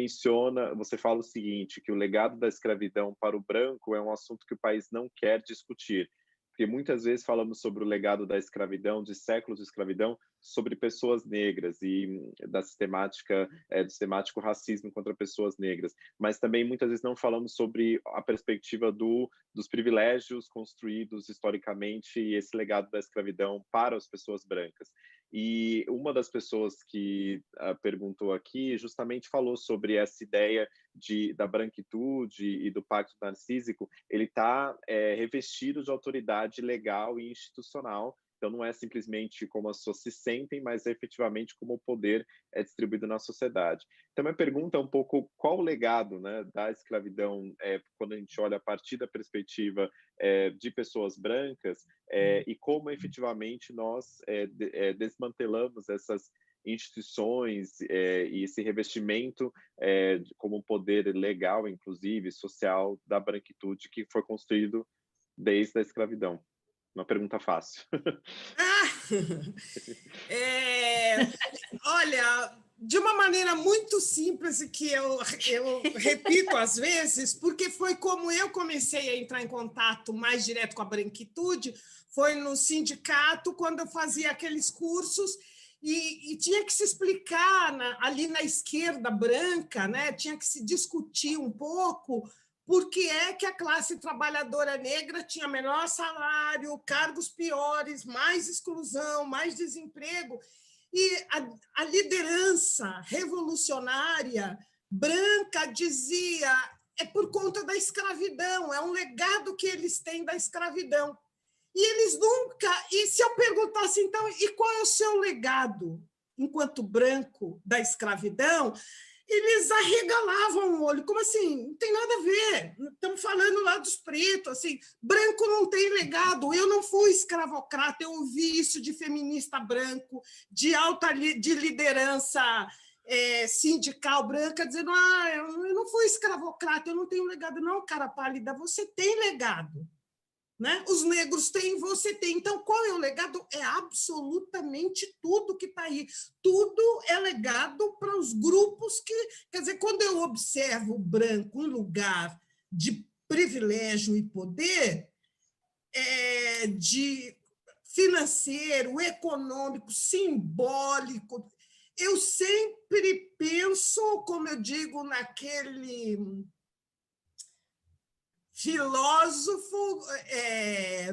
fala o seguinte, que o legado da escravidão para o branco é um assunto que o país não quer discutir, porque muitas vezes falamos sobre o legado da escravidão, de séculos de escravidão, sobre pessoas negras e do sistemático racismo contra pessoas negras, mas também muitas vezes não falamos sobre a perspectiva dos privilégios construídos historicamente e esse legado da escravidão para as pessoas brancas. E uma das pessoas que perguntou aqui justamente falou sobre essa ideia da branquitude e do pacto narcísico. Ele está revestido de autoridade legal e institucional, então não é simplesmente como as pessoas se sentem, mas é efetivamente como o poder é distribuído na sociedade. Então, minha pergunta é um pouco qual o legado, né, da escravidão, quando a gente olha a partir da perspectiva de pessoas brancas, e como efetivamente nós desmantelamos essas instituições e esse revestimento como poder legal, inclusive, social, da branquitude que foi construído desde a escravidão. Uma pergunta fácil. Olha, de uma maneira muito simples, e que eu repito às vezes, porque foi como eu comecei a entrar em contato mais direto com a branquitude, foi no sindicato, quando eu fazia aqueles cursos, e tinha que se explicar ali na esquerda branca, né? Tinha que se discutir um pouco por que é que a classe trabalhadora negra tinha menor salário, cargos piores, mais exclusão, mais desemprego. E a liderança revolucionária branca dizia: é por conta da escravidão, é um legado que eles têm da escravidão. E eles nunca... E se eu perguntasse, então, e qual é o seu legado enquanto branco da escravidão? Eles arregalavam o olho, como assim? Não tem nada a ver, estamos falando lá dos pretos, assim, branco não tem legado, eu não fui escravocrata, eu ouvi isso de feminista branco, de liderança sindical branca, dizendo, eu não fui escravocrata, eu não tenho legado. Não, cara pálida, você tem legado. Né? Os negros têm, você tem. Então, qual é o legado? É absolutamente tudo que está aí. Tudo é legado para os grupos que... Quer dizer, quando eu observo o branco em lugar de privilégio e poder, de financeiro, econômico, simbólico, eu sempre penso, como eu digo, naquele... filósofo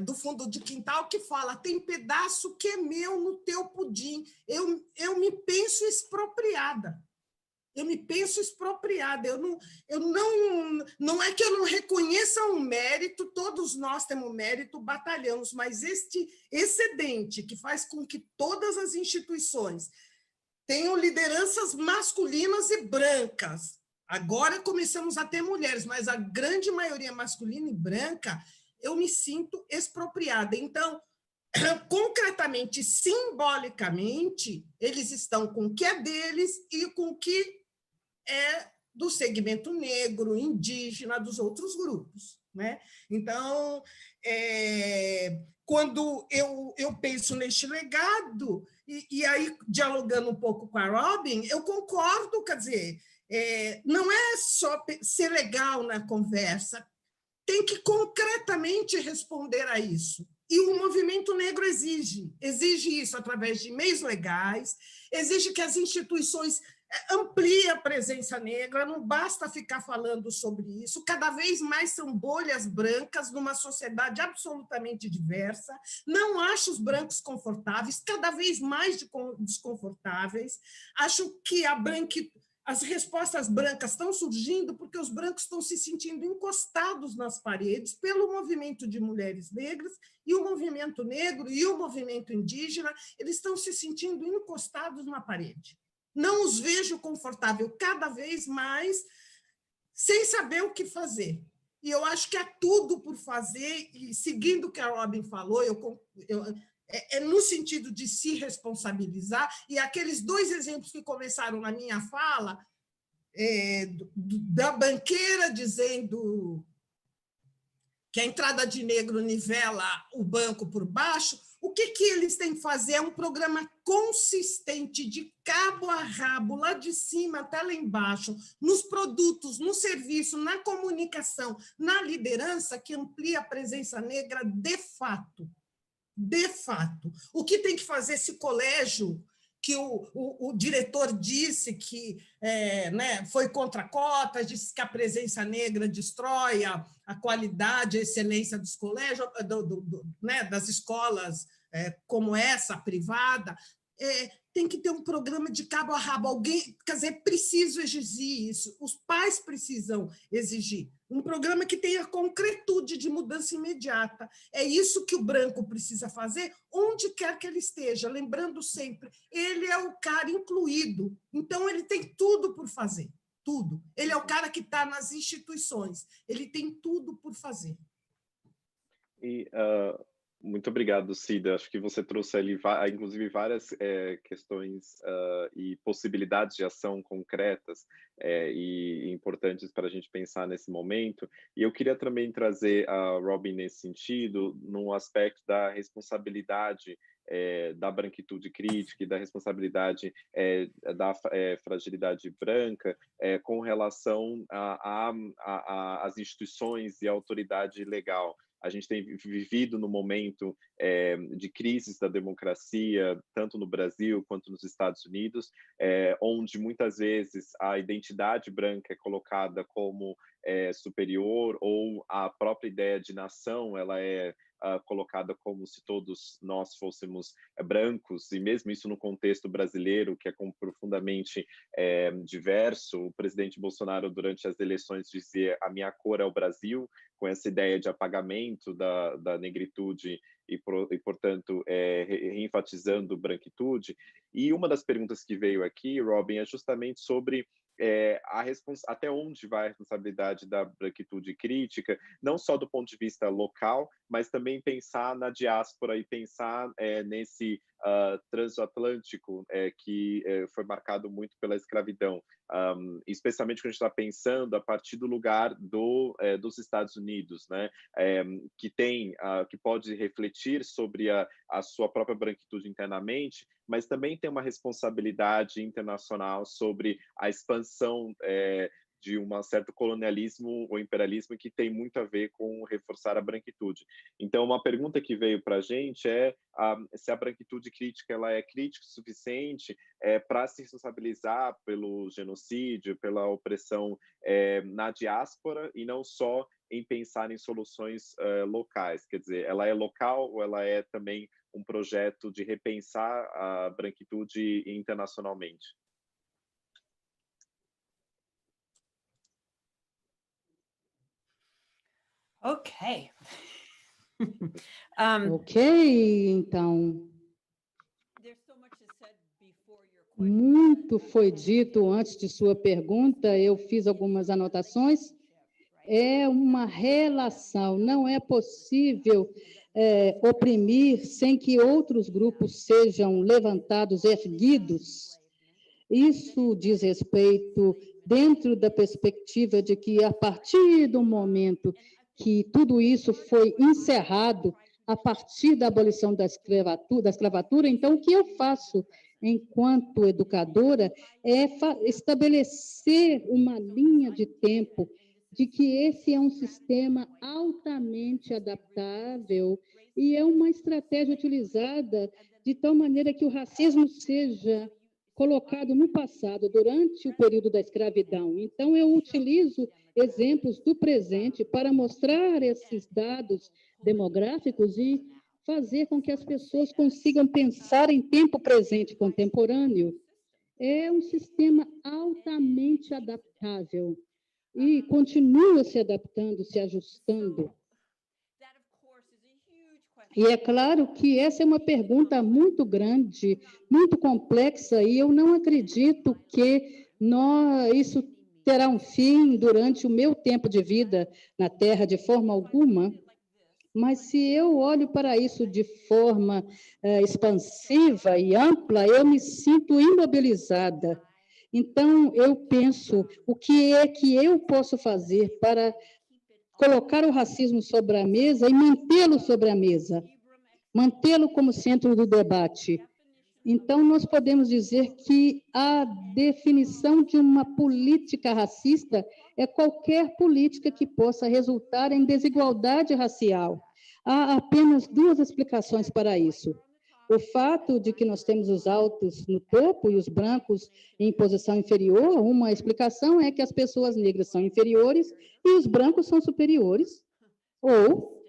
do fundo de quintal que fala: tem pedaço que é meu no teu pudim. Eu me penso expropriada. Eu me penso expropriada. Não é que eu não reconheça um mérito, todos nós temos mérito, batalhamos, mas este excedente que faz com que todas as instituições tenham lideranças masculinas e brancas. Agora começamos a ter mulheres, mas a grande maioria masculina e branca, eu me sinto expropriada. Então, concretamente, simbolicamente, eles estão com o que é deles e com o que é do segmento negro, indígena, dos outros grupos. Né? Então, quando eu penso neste legado, e aí, dialogando um pouco com a Robin, eu concordo, quer dizer... não é só ser legal na conversa, tem que concretamente responder a isso. E o movimento negro exige isso através de meios legais, exige que as instituições ampliem a presença negra, não basta ficar falando sobre isso, cada vez mais são bolhas brancas numa sociedade absolutamente diversa, não acho os brancos confortáveis, cada vez mais desconfortáveis, acho que as respostas brancas estão surgindo porque os brancos estão se sentindo encostados nas paredes pelo movimento de mulheres negras, e o movimento negro e o movimento indígena, eles estão se sentindo encostados na parede. Não os vejo confortável cada vez mais, sem saber o que fazer. E eu acho que é tudo por fazer, e seguindo o que a Robin falou, no sentido de se responsabilizar, e aqueles 2 exemplos que começaram na minha fala, da banqueira dizendo que a entrada de negro nivela o banco por baixo, o que eles têm que fazer é um programa consistente, de cabo a rabo, lá de cima até lá embaixo, nos produtos, no serviço, na comunicação, na liderança, que amplia a presença negra de fato. De fato. O que tem que fazer esse colégio, que o diretor disse que foi contra cotas, disse que a presença negra destrói a qualidade, a excelência dos colégios, das escolas como essa, privada, tem que ter um programa de cabo a rabo. Alguém, quer dizer, preciso exigir isso, os pais precisam exigir. Um programa que tenha concretude de mudança imediata. É isso que o branco precisa fazer, onde quer que ele esteja. Lembrando sempre, ele é o cara incluído, então ele tem tudo por fazer, tudo. Ele é o cara que está nas instituições, ele tem tudo por fazer. E muito obrigado, Cida. Acho que você trouxe ali, inclusive, várias questões e possibilidades de ação concretas e importantes para a gente pensar nesse momento. E eu queria também trazer a Robin nesse sentido, no aspecto da responsabilidade da branquitude crítica e da responsabilidade da fragilidade branca com relação às instituições e à autoridade legal. A gente tem vivido no momento de crises da democracia, tanto no Brasil quanto nos Estados Unidos, onde muitas vezes a identidade branca é colocada como superior, ou a própria ideia de nação ela é colocada como se todos nós fôssemos brancos, e mesmo isso no contexto brasileiro, que é profundamente diverso. O presidente Bolsonaro, durante as eleições, dizia: a minha cor é o Brasil, com essa ideia de apagamento da negritude e portanto, reenfatizando branquitude. E uma das perguntas que veio aqui, Robin, é justamente sobre até onde vai a responsabilidade da branquitude crítica, não só do ponto de vista local, mas também pensar na diáspora e pensar nesse transatlântico que foi marcado muito pela escravidão, especialmente quando a gente está pensando a partir do lugar dos Estados Unidos, né, que pode refletir sobre a sua própria branquitude internamente, mas também tem uma responsabilidade internacional sobre a expansão de um certo colonialismo ou imperialismo que tem muito a ver com reforçar a branquitude. Então, uma pergunta que veio para a gente é se a branquitude crítica ela é crítica o suficiente para se responsabilizar pelo genocídio, pela opressão na diáspora, e não só em pensar em soluções locais. Quer dizer, ela é local ou ela é também um projeto de repensar a branquitude internacionalmente? Ok. Ok, então. Muito foi dito antes de sua pergunta, eu fiz algumas anotações. É uma relação, não é possível oprimir sem que outros grupos sejam levantados, erguidos. Isso diz respeito dentro da perspectiva de que, a partir do momento que tudo isso foi encerrado, a partir da abolição da escravatura, então, o que eu faço? enquanto educadora, é estabelecer uma linha de tempo de que esse é um sistema altamente adaptável e é uma estratégia utilizada de tal maneira que o racismo seja colocado no passado, durante o período da escravidão. Então, eu utilizo exemplos do presente para mostrar esses dados demográficos e fazer com que as pessoas consigam pensar em tempo presente contemporâneo. É um sistema altamente adaptável e continua se adaptando, se ajustando. E é claro que essa é uma pergunta muito grande, muito complexa, e eu não acredito que isso terá um fim durante o meu tempo de vida na Terra, de forma alguma. Mas se eu olho para isso de forma expansiva e ampla, eu me sinto imobilizada. Então, eu penso, o que é que eu posso fazer para colocar o racismo sobre a mesa e mantê-lo sobre a mesa, mantê-lo como centro do debate? Então, nós podemos dizer que a definição de uma política racista é qualquer política que possa resultar em desigualdade racial. Há apenas duas explicações para isso. O fato de que nós temos os altos no topo e os brancos em posição inferior, uma explicação é que as pessoas negras são inferiores e os brancos são superiores, ou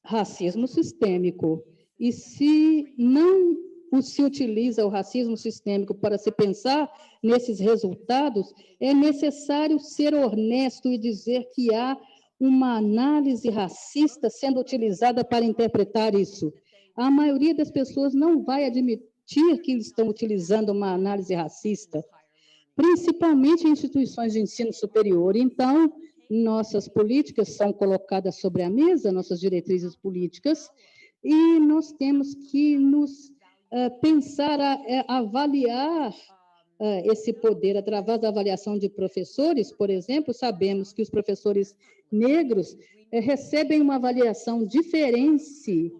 racismo sistêmico. E se não se utiliza o racismo sistêmico para se pensar nesses resultados, é necessário ser honesto e dizer que há uma análise racista sendo utilizada para interpretar isso. A maioria das pessoas não vai admitir que estão utilizando uma análise racista, principalmente em instituições de ensino superior. Então, nossas políticas são colocadas sobre a mesa, nossas diretrizes políticas, e nós temos que nos pensar, avaliar esse poder através da avaliação de professores. Por exemplo, sabemos que os professores negros recebem uma avaliação diferente.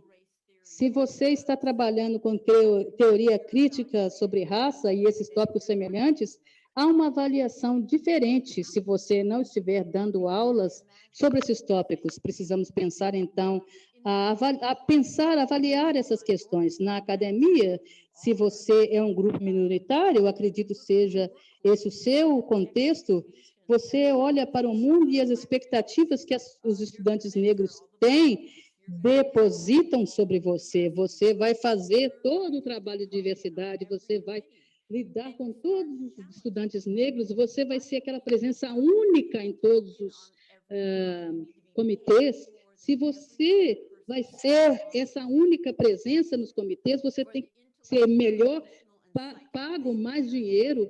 Se você está trabalhando com teoria crítica sobre raça e esses tópicos semelhantes, há uma avaliação diferente se você não estiver dando aulas sobre esses tópicos. Precisamos pensar, então, avaliar essas questões. Na academia, se você é um grupo minoritário, eu acredito seja esse o seu contexto, você olha para o mundo e as expectativas que os estudantes negros têm depositam sobre você. Você vai fazer todo o trabalho de diversidade, você vai lidar com todos os estudantes negros, você vai ser aquela presença única em todos os comitês. Se você vai ser essa única presença nos comitês, você tem que ser melhor pago mais dinheiro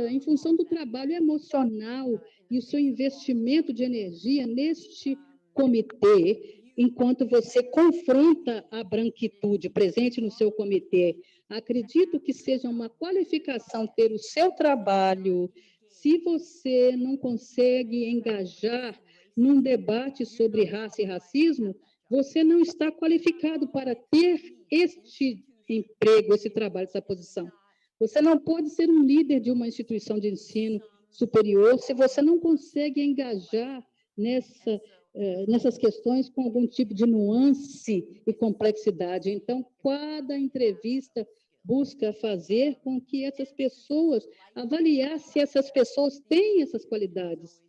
em função do trabalho emocional e o seu investimento de energia neste comitê, enquanto você confronta a branquitude presente no seu comitê. Acredito que seja uma qualificação ter o seu trabalho. Se você não consegue engajar num debate sobre raça e racismo, você não está qualificado para ter este emprego, esse trabalho, essa posição. Você não pode ser um líder de uma instituição de ensino superior se você não consegue engajar nessas questões com algum tipo de nuance e complexidade. Então, cada entrevista busca fazer com que essas pessoas, avaliar se essas pessoas têm essas qualidades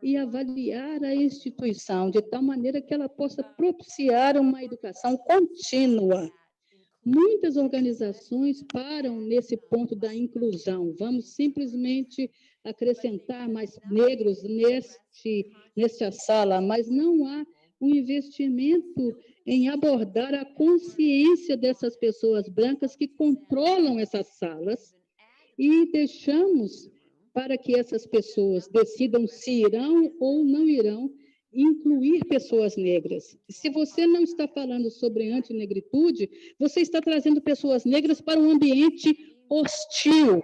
e avaliar a instituição de tal maneira que ela possa propiciar uma educação contínua. Muitas organizações param nesse ponto da inclusão. Vamos simplesmente acrescentar mais negros nesta sala, mas não há um investimento em abordar a consciência dessas pessoas brancas que controlam essas salas e deixamos para que essas pessoas decidam se irão ou não irão incluir pessoas negras. Se você não está falando sobre antinegritude, você está trazendo pessoas negras para um ambiente hostil.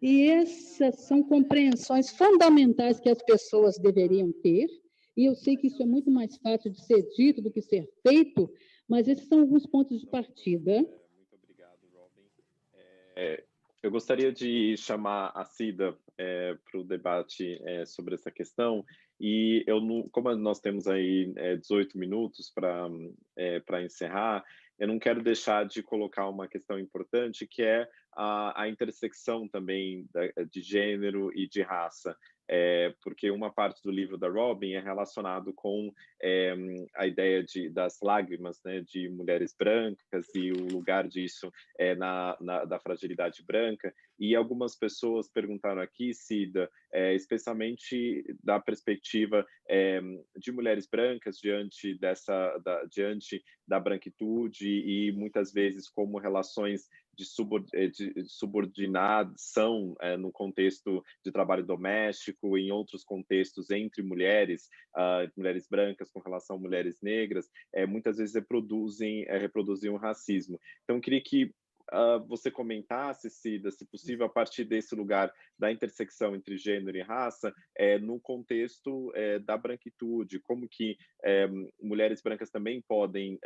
E essas são compreensões fundamentais que as pessoas deveriam ter, e eu sei que isso é muito mais fácil de ser dito do que ser feito, mas esses são alguns pontos de partida. Muito obrigado, Robin. Eu gostaria de chamar a Cida para o debate sobre essa questão, e como nós temos aí 18 minutos para encerrar, eu não quero deixar de colocar uma questão importante, que é a intersecção também de gênero e de raça. Porque uma parte do livro da Robin é relacionado com a ideia das lágrimas, né, de mulheres brancas e o lugar disso da fragilidade branca. E algumas pessoas perguntaram aqui, Cida, especialmente da perspectiva de mulheres brancas diante da branquitude e muitas vezes como relações de subordinação no contexto de trabalho doméstico, em outros contextos entre mulheres, mulheres brancas com relação a mulheres negras, muitas vezes reproduzem um racismo. Então, eu queria que você comentasse, Cida, se possível, a partir desse lugar da intersecção entre gênero e raça, no contexto da branquitude, como que mulheres brancas também podem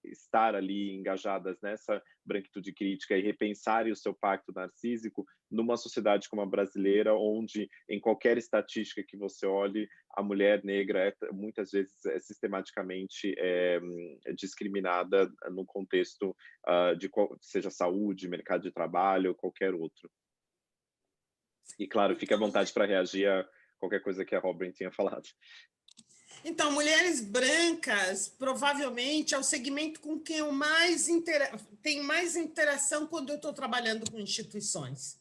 estar ali engajadas nessa branquitude crítica e repensarem o seu pacto narcísico numa sociedade como a brasileira, onde, em qualquer estatística que você olhe, a mulher negra muitas vezes sistematicamente discriminada no contexto seja saúde, mercado de trabalho ou qualquer outro. E, claro, fique à vontade para reagir a qualquer coisa que a Robin tinha falado. Então, mulheres brancas, provavelmente, é o segmento com quem eu tenho mais interação quando eu estou trabalhando com instituições.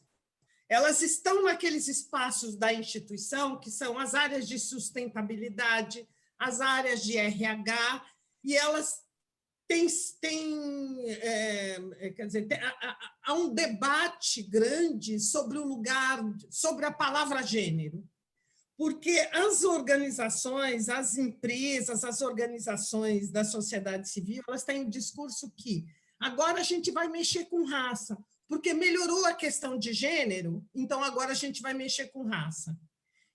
Elas estão naqueles espaços da instituição, que são as áreas de sustentabilidade, as áreas de RH, e elas quer dizer, há um debate grande sobre o lugar, sobre a palavra gênero, porque as organizações, as empresas, as organizações da sociedade civil, elas têm um discurso que agora a gente vai mexer com raça, porque melhorou a questão de gênero, então agora a gente vai mexer com raça.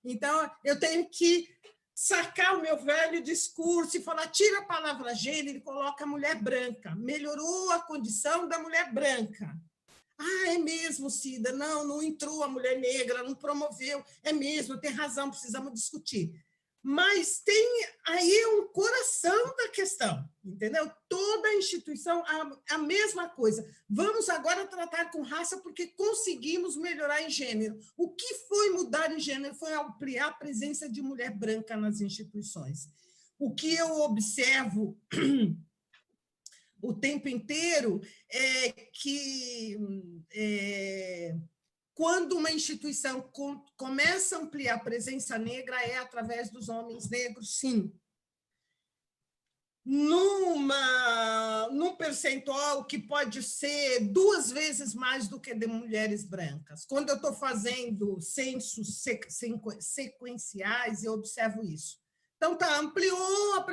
Então, eu tenho que sacar o meu velho discurso e falar, tira a palavra gênero e coloca a mulher branca. Melhorou a condição da mulher branca. Ah, é mesmo, Cida, não entrou a mulher negra, não promoveu, é mesmo, tem razão, precisamos discutir. Mas tem aí um coração da questão, entendeu? Toda instituição, a mesma coisa. Vamos agora tratar com raça porque conseguimos melhorar em gênero. O que foi mudar em gênero foi ampliar a presença de mulher branca nas instituições. O que eu observo o tempo inteiro é que quando uma instituição começa a ampliar a presença negra, é através dos homens negros, sim. Num percentual que pode ser 2 vezes mais do que de mulheres brancas. Quando eu estou fazendo censos sequenciais, eu observo isso. Então, ampliou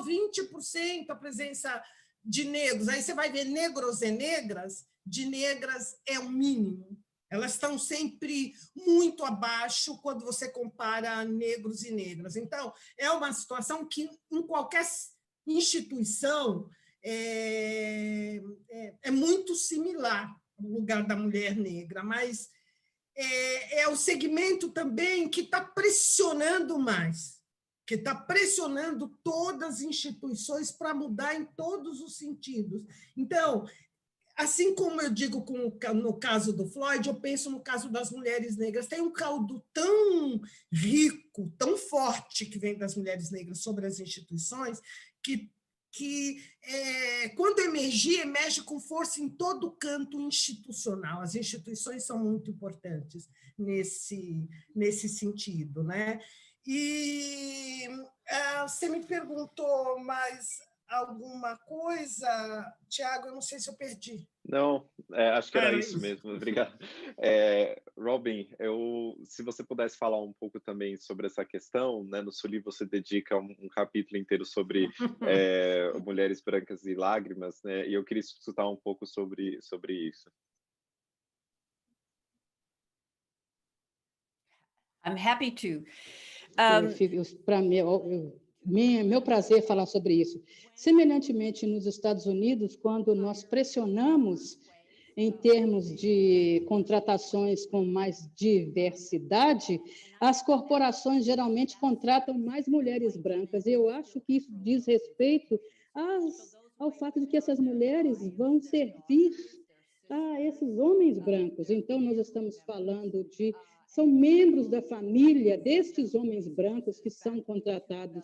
20% a presença de negros. Aí você vai ver negros e negras, de negras é o mínimo. Elas estão sempre muito abaixo quando você compara negros e negras. Então, é uma situação que, em qualquer instituição, é muito similar ao lugar da mulher negra, mas é o segmento também que está pressionando mais, que está pressionando todas as instituições para mudar em todos os sentidos. Então, assim como eu digo no caso do Floyd, eu penso no caso das mulheres negras. Tem um caldo tão rico, tão forte que vem das mulheres negras sobre as instituições, que quando emerge com força em todo o canto institucional. As instituições são muito importantes nesse sentido, né? E você me perguntou mais alguma coisa, Tiago? Eu não sei se eu perdi. Não, acho que era isso mesmo, obrigado. Robin, se você pudesse falar um pouco também sobre essa questão, né? No seu livro você dedica um capítulo inteiro sobre mulheres brancas e lágrimas, né? E eu queria escutar um pouco sobre isso. I'm happy to. Para mim, meu prazer falar sobre isso. Semelhantemente nos Estados Unidos, quando nós pressionamos em termos de contratações com mais diversidade, as corporações geralmente contratam mais mulheres brancas. E eu acho que isso diz respeito ao fato de que essas mulheres vão servir a esses homens brancos. Então, nós estamos falando de... São membros da família destes homens brancos que são contratados,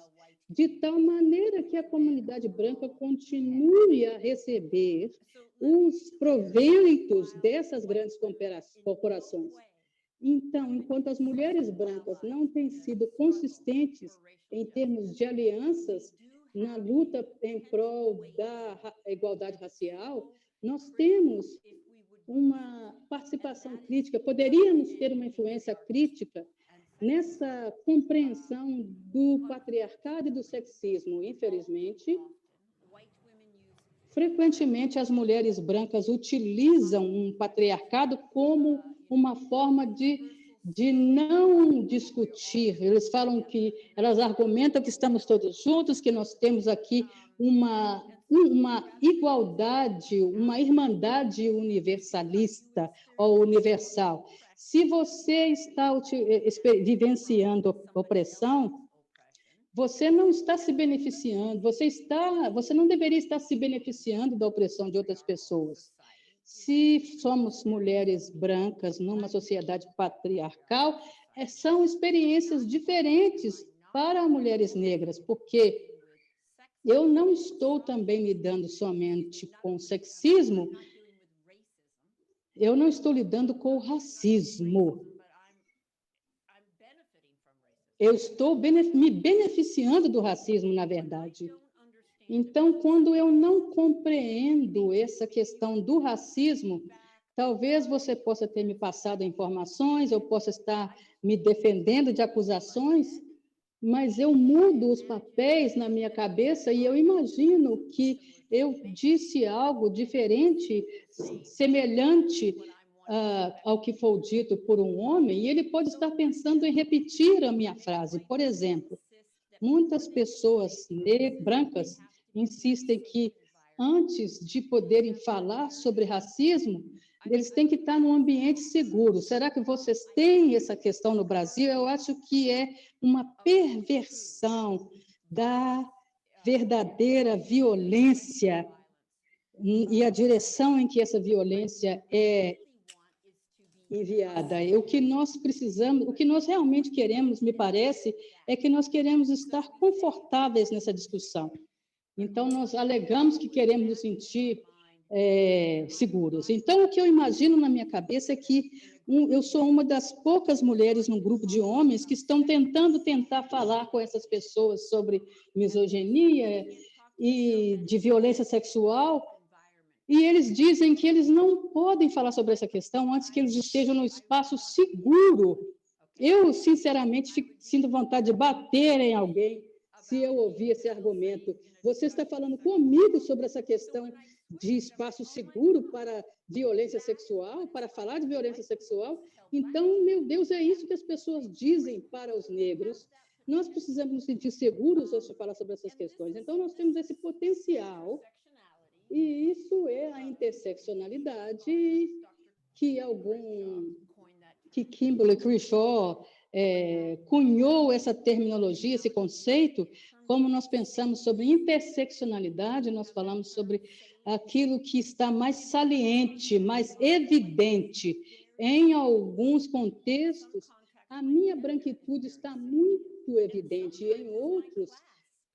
de tal maneira que a comunidade branca continue a receber os proventos dessas grandes corporações. Então, enquanto as mulheres brancas não têm sido consistentes em termos de alianças na luta em prol da igualdade racial, nós temos uma participação crítica, poderíamos ter uma influência crítica nessa compreensão do patriarcado e do sexismo. Infelizmente, frequentemente as mulheres brancas utilizam um patriarcado como uma forma de não discutir. Eles falam que, elas argumentam que estamos todos juntos, que nós temos aqui uma igualdade, uma irmandade universalista ou universal. Se você está vivenciando opressão, você não está se beneficiando, você não deveria estar se beneficiando da opressão de outras pessoas. Se somos mulheres brancas numa sociedade patriarcal, são experiências diferentes para mulheres negras, porque eu não estou também lidando somente com sexismo, eu não estou lidando com o racismo. Eu estou me beneficiando do racismo, na verdade. Então, quando eu não compreendo essa questão do racismo, talvez você possa ter me passado informações, eu possa estar me defendendo de acusações, mas eu mudo os papéis na minha cabeça e eu imagino que eu disse algo diferente, semelhante ao que foi dito por um homem, e ele pode estar pensando em repetir a minha frase. Por exemplo, muitas pessoas brancas insistem que, antes de poderem falar sobre racismo, eles têm que estar num ambiente seguro. Será que vocês têm essa questão no Brasil? Eu acho que é uma perversão da verdadeira violência e a direção em que essa violência é enviada. O que nós precisamos, o que nós realmente queremos, me parece, é que nós queremos estar confortáveis nessa discussão. Então, nós alegamos que queremos nos sentir seguros. Então, o que eu imagino na minha cabeça é que eu sou uma das poucas mulheres num grupo de homens que estão tentar falar com essas pessoas sobre misoginia e de violência sexual, e eles dizem que eles não podem falar sobre essa questão antes que eles estejam no espaço seguro. Eu, sinceramente, sinto vontade de bater em alguém se eu ouvir esse argumento. Você está falando comigo sobre essa questão de espaço seguro para violência sexual, para falar de violência sexual? Então, meu Deus, é isso que as pessoas dizem para os negros. Nós precisamos nos sentir seguros ao falar sobre essas questões. Então, nós temos esse potencial, e isso é a interseccionalidade que Kimberly Crenshaw cunhou essa terminologia, esse conceito. Como nós pensamos sobre interseccionalidade, nós falamos sobre aquilo que está mais saliente, mais evidente. Em alguns contextos, a minha branquitude está muito evidente, e em outros,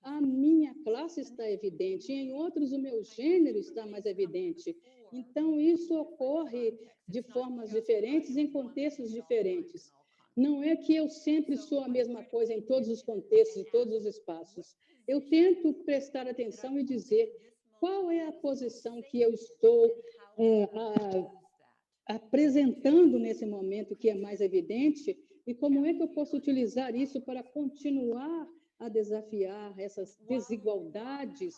a minha classe está evidente, e em outros, o meu gênero está mais evidente. Então, isso ocorre de formas diferentes, em contextos diferentes. Não é que eu sempre sou a mesma coisa em todos os contextos, em todos os espaços. Eu tento prestar atenção e dizer qual é a posição que eu estou apresentando nesse momento que é mais evidente e como é que eu posso utilizar isso para continuar a desafiar essas desigualdades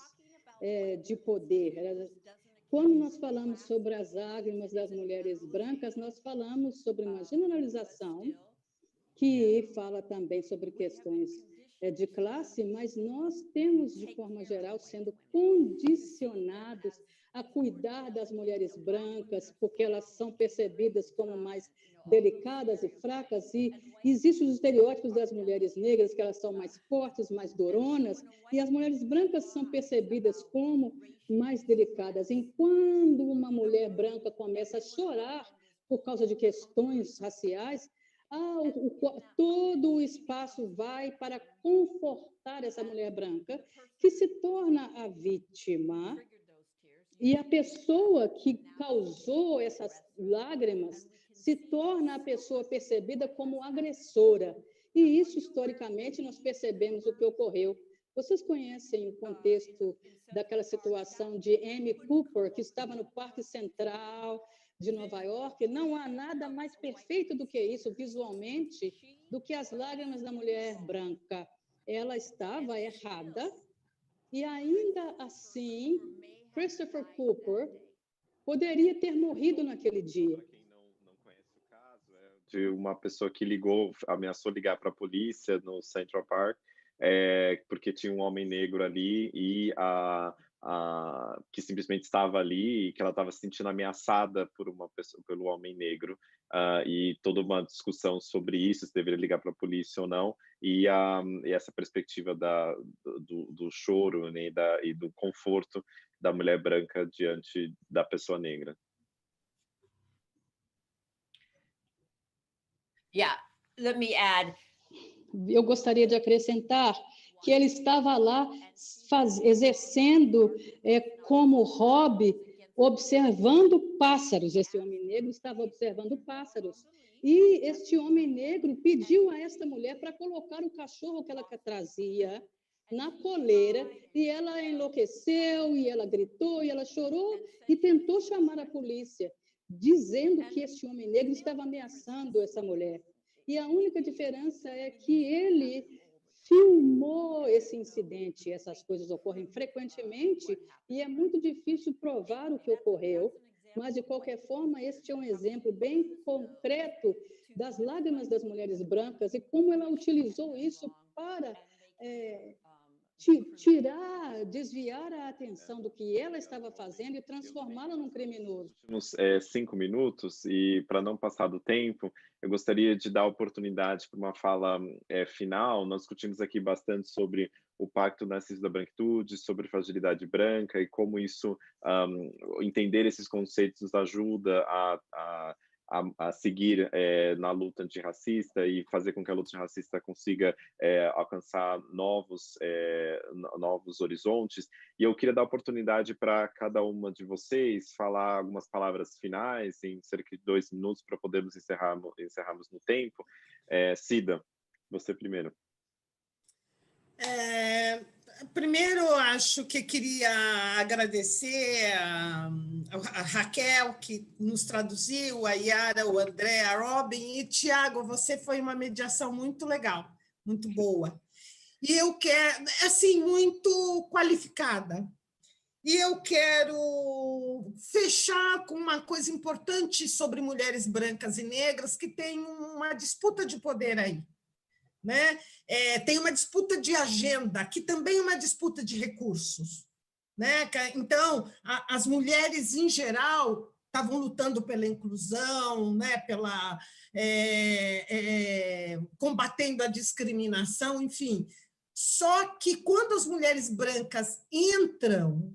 de poder. Quando nós falamos sobre as lágrimas das mulheres brancas, nós falamos sobre uma generalização que fala também sobre questões de classe, mas nós temos, de forma geral, sendo condicionados a cuidar das mulheres brancas, porque elas são percebidas como mais delicadas e fracas, e existem os estereótipos das mulheres negras, que elas são mais fortes, mais doronas, e as mulheres brancas são percebidas como mais delicadas. E quando uma mulher branca começa a chorar por causa de questões raciais, todo o espaço vai para confortar essa mulher branca, que se torna a vítima, e a pessoa que causou essas lágrimas se torna a pessoa percebida como agressora. E isso, historicamente, nós percebemos o que ocorreu. Vocês conhecem o contexto daquela situação de Amy Cooper, que estava no Parque Central de Nova York? Não há nada mais perfeito do que isso, visualmente, do que as lágrimas da mulher branca. Ela estava errada, e ainda assim, Christopher Cooper poderia ter morrido naquele dia. Para quem não conhece o caso, é de uma pessoa que ligou, ameaçou ligar para a polícia no Central Park, porque tinha um homem negro ali e que simplesmente estava ali e que ela estava se sentindo ameaçada por uma pessoa, pelo homem negro, e toda uma discussão sobre isso, se deveria ligar para a polícia ou não, e essa perspectiva do choro, né, e do conforto da mulher branca diante da pessoa negra. Yeah, let me add. Eu gostaria de acrescentar que ele estava lá exercendo como hobby, observando pássaros. Esse homem negro estava observando pássaros. E este homem negro pediu a esta mulher para colocar o cachorro que ela trazia na coleira, e ela enlouqueceu, e ela gritou, e ela chorou, e tentou chamar a polícia, dizendo que este homem negro estava ameaçando essa mulher. E a única diferença é que ele filmou esse incidente. Essas coisas ocorrem frequentemente e é muito difícil provar o que ocorreu, mas, de qualquer forma, este é um exemplo bem concreto das lágrimas das mulheres brancas e como ela utilizou isso para desviar a atenção do que ela estava fazendo e transformá-la num criminoso. Nos 5 minutos, e para não passar do tempo, eu gostaria de dar oportunidade para uma fala final. Nós discutimos aqui bastante sobre o Pacto Narciso da Branquitude, sobre fragilidade branca e como isso, entender esses conceitos nos ajuda a seguir na luta antirracista e fazer com que a luta antirracista consiga alcançar novos horizontes. E eu queria dar oportunidade para cada uma de vocês falar algumas palavras finais, em cerca de 2 minutos, para podermos encerrarmos no tempo. Cida, você primeiro. Primeiro, acho que queria agradecer a Raquel, que nos traduziu, a Yara, o André, a Robin, e Tiago, você foi uma mediação muito legal, muito boa. E eu quero, assim, muito qualificada. E eu quero fechar com uma coisa importante sobre mulheres brancas e negras, que tem uma disputa de poder aí. Né? Tem uma disputa de agenda, que também é uma disputa de recursos. Né? Então, as mulheres, em geral, estavam lutando pela inclusão, né? Combatendo a discriminação, enfim. Só que, quando as mulheres brancas entram,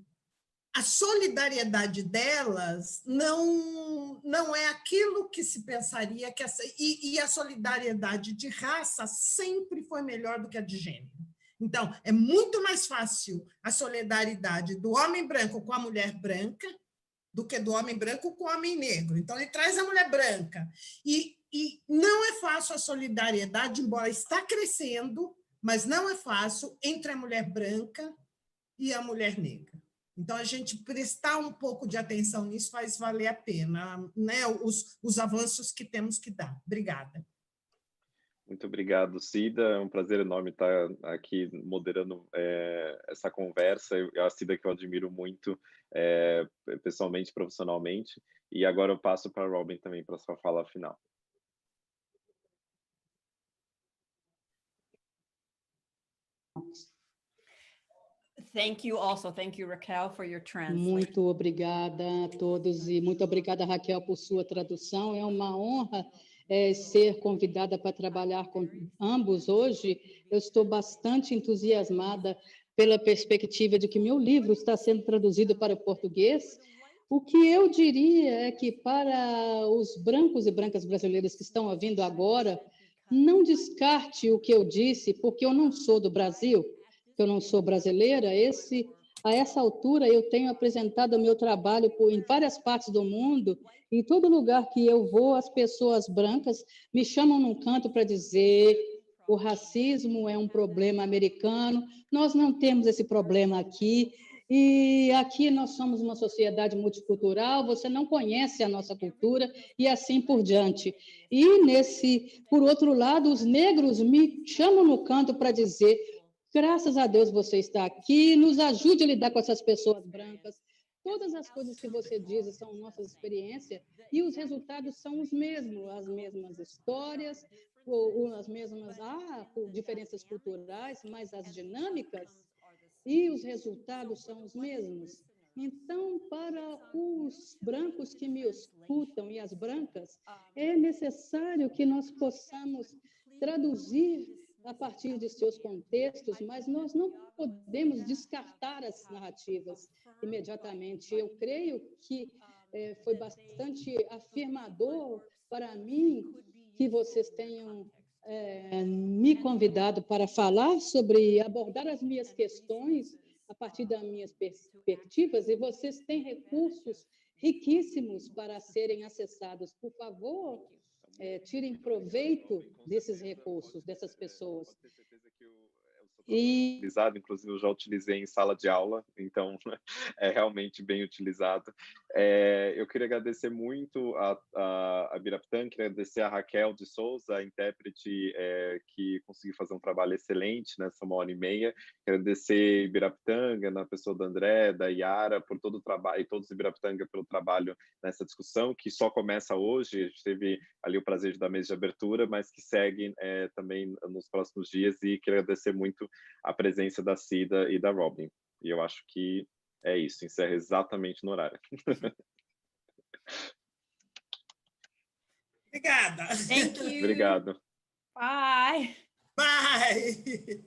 a solidariedade delas não é aquilo que se pensaria que e a solidariedade de raça sempre foi melhor do que a de gênero. Então, é muito mais fácil a solidariedade do homem branco com a mulher branca do que do homem branco com o homem negro. Então, ele traz a mulher branca. E não é fácil a solidariedade, embora está crescendo, mas não é fácil entre a mulher branca e a mulher negra. Então, a gente prestar um pouco de atenção nisso faz valer a pena, né? Os avanços que temos que dar. Obrigada. Muito obrigado, Cida. É um prazer enorme estar aqui moderando essa conversa. É a Cida que eu admiro muito, pessoalmente, profissionalmente. E agora eu passo para a Robin também, para a sua fala final. Thank you also. Thank you, Raquel, for your translation. Muito obrigada a todos e muito obrigada, Raquel, por sua tradução. É uma honra ser convidada para trabalhar com ambos hoje. Eu estou bastante entusiasmada pela perspectiva de que meu livro está sendo traduzido para o português. O que eu diria é que para os brancos e brancas brasileiros que estão ouvindo agora, não descarte o que eu disse, porque eu não sou do Brasil, eu não sou brasileira. A essa altura, eu tenho apresentado o meu trabalho em várias partes do mundo. Em todo lugar que eu vou, as pessoas brancas me chamam num canto para dizer: o racismo é um problema americano, nós não temos esse problema aqui. E aqui nós somos uma sociedade multicultural, você não conhece a nossa cultura, e assim por diante. E, por outro lado, os negros me chamam no canto para dizer: graças a Deus você está aqui, nos ajude a lidar com essas pessoas brancas. Todas as coisas que você diz são nossas experiências, e os resultados são os mesmos, as mesmas histórias, as mesmas diferenças culturais, mas as dinâmicas e os resultados são os mesmos. Então, para os brancos que me escutam e as brancas, é necessário que nós possamos traduzir a partir de seus contextos, mas nós não podemos descartar as narrativas imediatamente. Eu creio que foi bastante afirmador para mim que vocês tenham me convidado para falar sobre, abordar as minhas questões a partir das minhas perspectivas, e vocês têm recursos riquíssimos para serem acessados. Por favor, tirem proveito desses recursos, dessas pessoas. Utilizado, inclusive eu já utilizei em sala de aula, então é realmente bem utilizado. Eu queria agradecer muito a Birapitanga, queria agradecer a Raquel de Souza, a intérprete que conseguiu fazer um trabalho excelente nessa 1h30. Quero agradecer a Birapitanga, na pessoa da André, da Yara, por todo o trabalho, e todos de Birapitanga pelo trabalho nessa discussão, que só começa hoje. A gente teve ali o prazer de dar mesa de abertura, mas que segue também nos próximos dias, e quero agradecer muito a presença da Cida e da Robin. E eu acho que é isso, encerra exatamente no horário. Obrigada. Thank you. Obrigado. Bye. Bye.